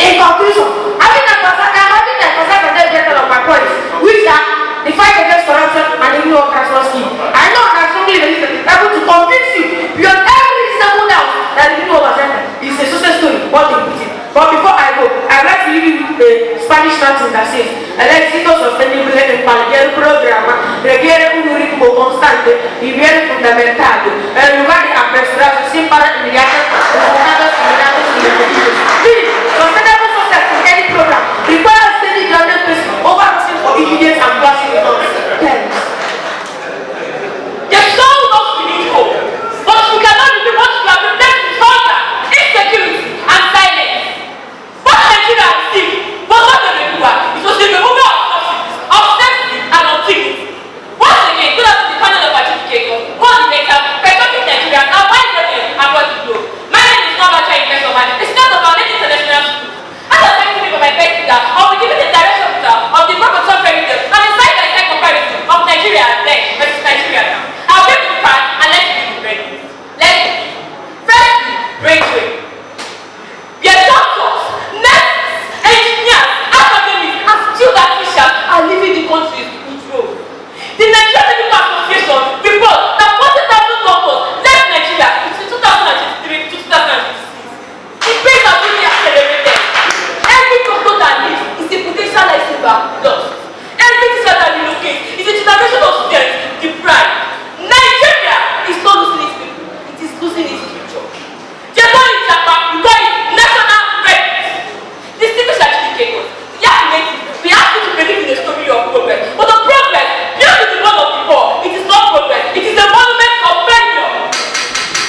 Speaker 9: In conclusion, having emphasized on every of my points, which are the fight against corruption and the renewable transport scheme, I know I strongly believe that it's able to convince you beyond every reasonable doubt that the renewable agenda is a success story worth repeating. But before I go, I'd like to leave you with a Spanish notion that says, el éxito sostenible en cualquier programa requiere un ritmo constante y bien fundamentado, en lugar de apresurarse sin parar inmediatos, resultados inmediatos y repetidos. Sustainable success in any program requires steady grounded pace over rushing for immediate and flashy results. Thanks.
Speaker 2: The soul knows we need hope, but we cannot be what we have been left with hunger, insecurity, and silence. What Nigeria has seen was not the removal, it was the removal of subsidies, of safety, and of dignity. Once again, good after the panel of adjudicators, coordinators, perspective Nigerians, and wise residents across the globe. My name is Nwabacha Investor Man, a student of our late international school. As I thank you for my best figure, I will be given the direction of the proper fairy tale and a side-by-side comparison of Nigeria then versus Nigeria now. I'll give you the part and let's begin the ready. Let's begin. Firstly, brainwave. We are doctors, nurses, engineers, academics, and skilled officials are leaving the country in droves. The Nigerian Medical Association report that 40,000 doctors left Nigeria between 2023 to 2026. The pace has really accelerated. Every doctor that leaves is a potential lifesaver lost. Every teacher that relocates is a generation of students deprived. Nigeria is not losing its people, it is losing its future. Japan in Japan, we call it national readiness. Distinguished adjudicators, we have to believe in the story of progress. But the progress, beyond the word of the poor, it is not progress, it is a monument of failure.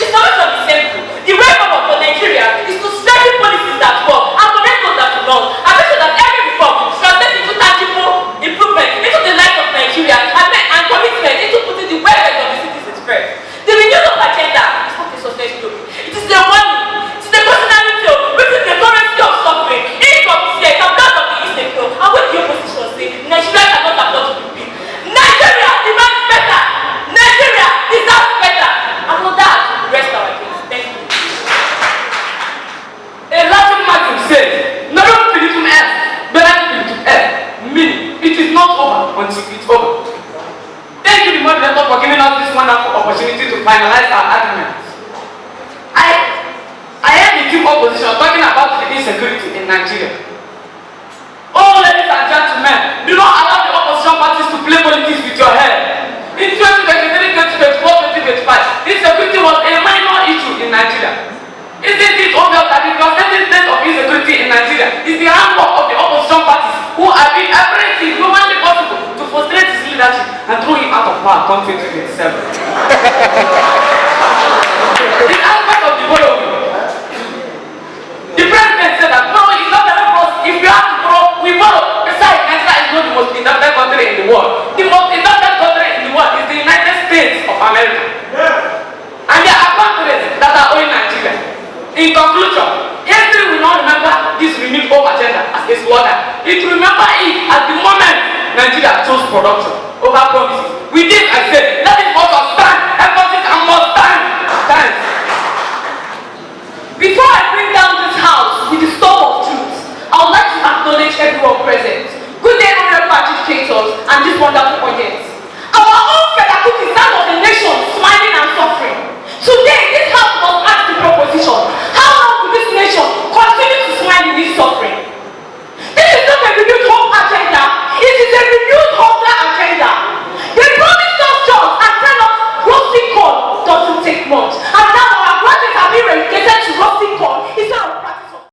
Speaker 2: The solution is simple. The way forward for Nigeria is to strengthen policies that work and correct those that do not. I make sure that every reform translates into tangible improvement into the life of Nigeria and commitment into putting the welfare of the citizens first. The renewal agenda is not a success story. It is a money. It is a personality tale written in the currency of suffering, inconsistency, and blood of the insecure. And when the opposition say Nigeria cannot afford to be big, Nigeria demands better. Nigeria deserves better. And for that, rest our case. Thank you.
Speaker 9: A Latin maxim says, "Never finitum est, better finitum est." Meaning, it is not over until it's over. Thank you, the moderator, for giving us this wonderful opportunity to finalize our arguments. I am the team opposition talking about the insecurity in Nigeria. Oh, ladies and gentlemen, do not allow the opposition parties to play politics with your head. In 2023, 2024, 2025, insecurity was a minor issue in Nigeria. Isn't it obvious that the concerted state of insecurity in Nigeria is the handwork of the opposition parties who are doing everything humanly possible to frustrate his leadership and throw him out of power come 2027? The aspect of the following. The president said that borrowing is not enough for us. If we have to borrow, we borrow. Besides, Nigeria is not the most indebted country in the world. The most indebted country in the world is the United States of America. And there are countries that are owing Nigeria. In conclusion, history will not remember this renewed hope agenda as a slaughter. It will remember it as the moment Nigeria chose production over promises. With this, I say, let it also stand, emphasis and more stand. Thanks.
Speaker 2: Before I bring down this house with the storm of truth, I would like to acknowledge everyone present. Good day, honorable adjudicators, and this wonderful audience.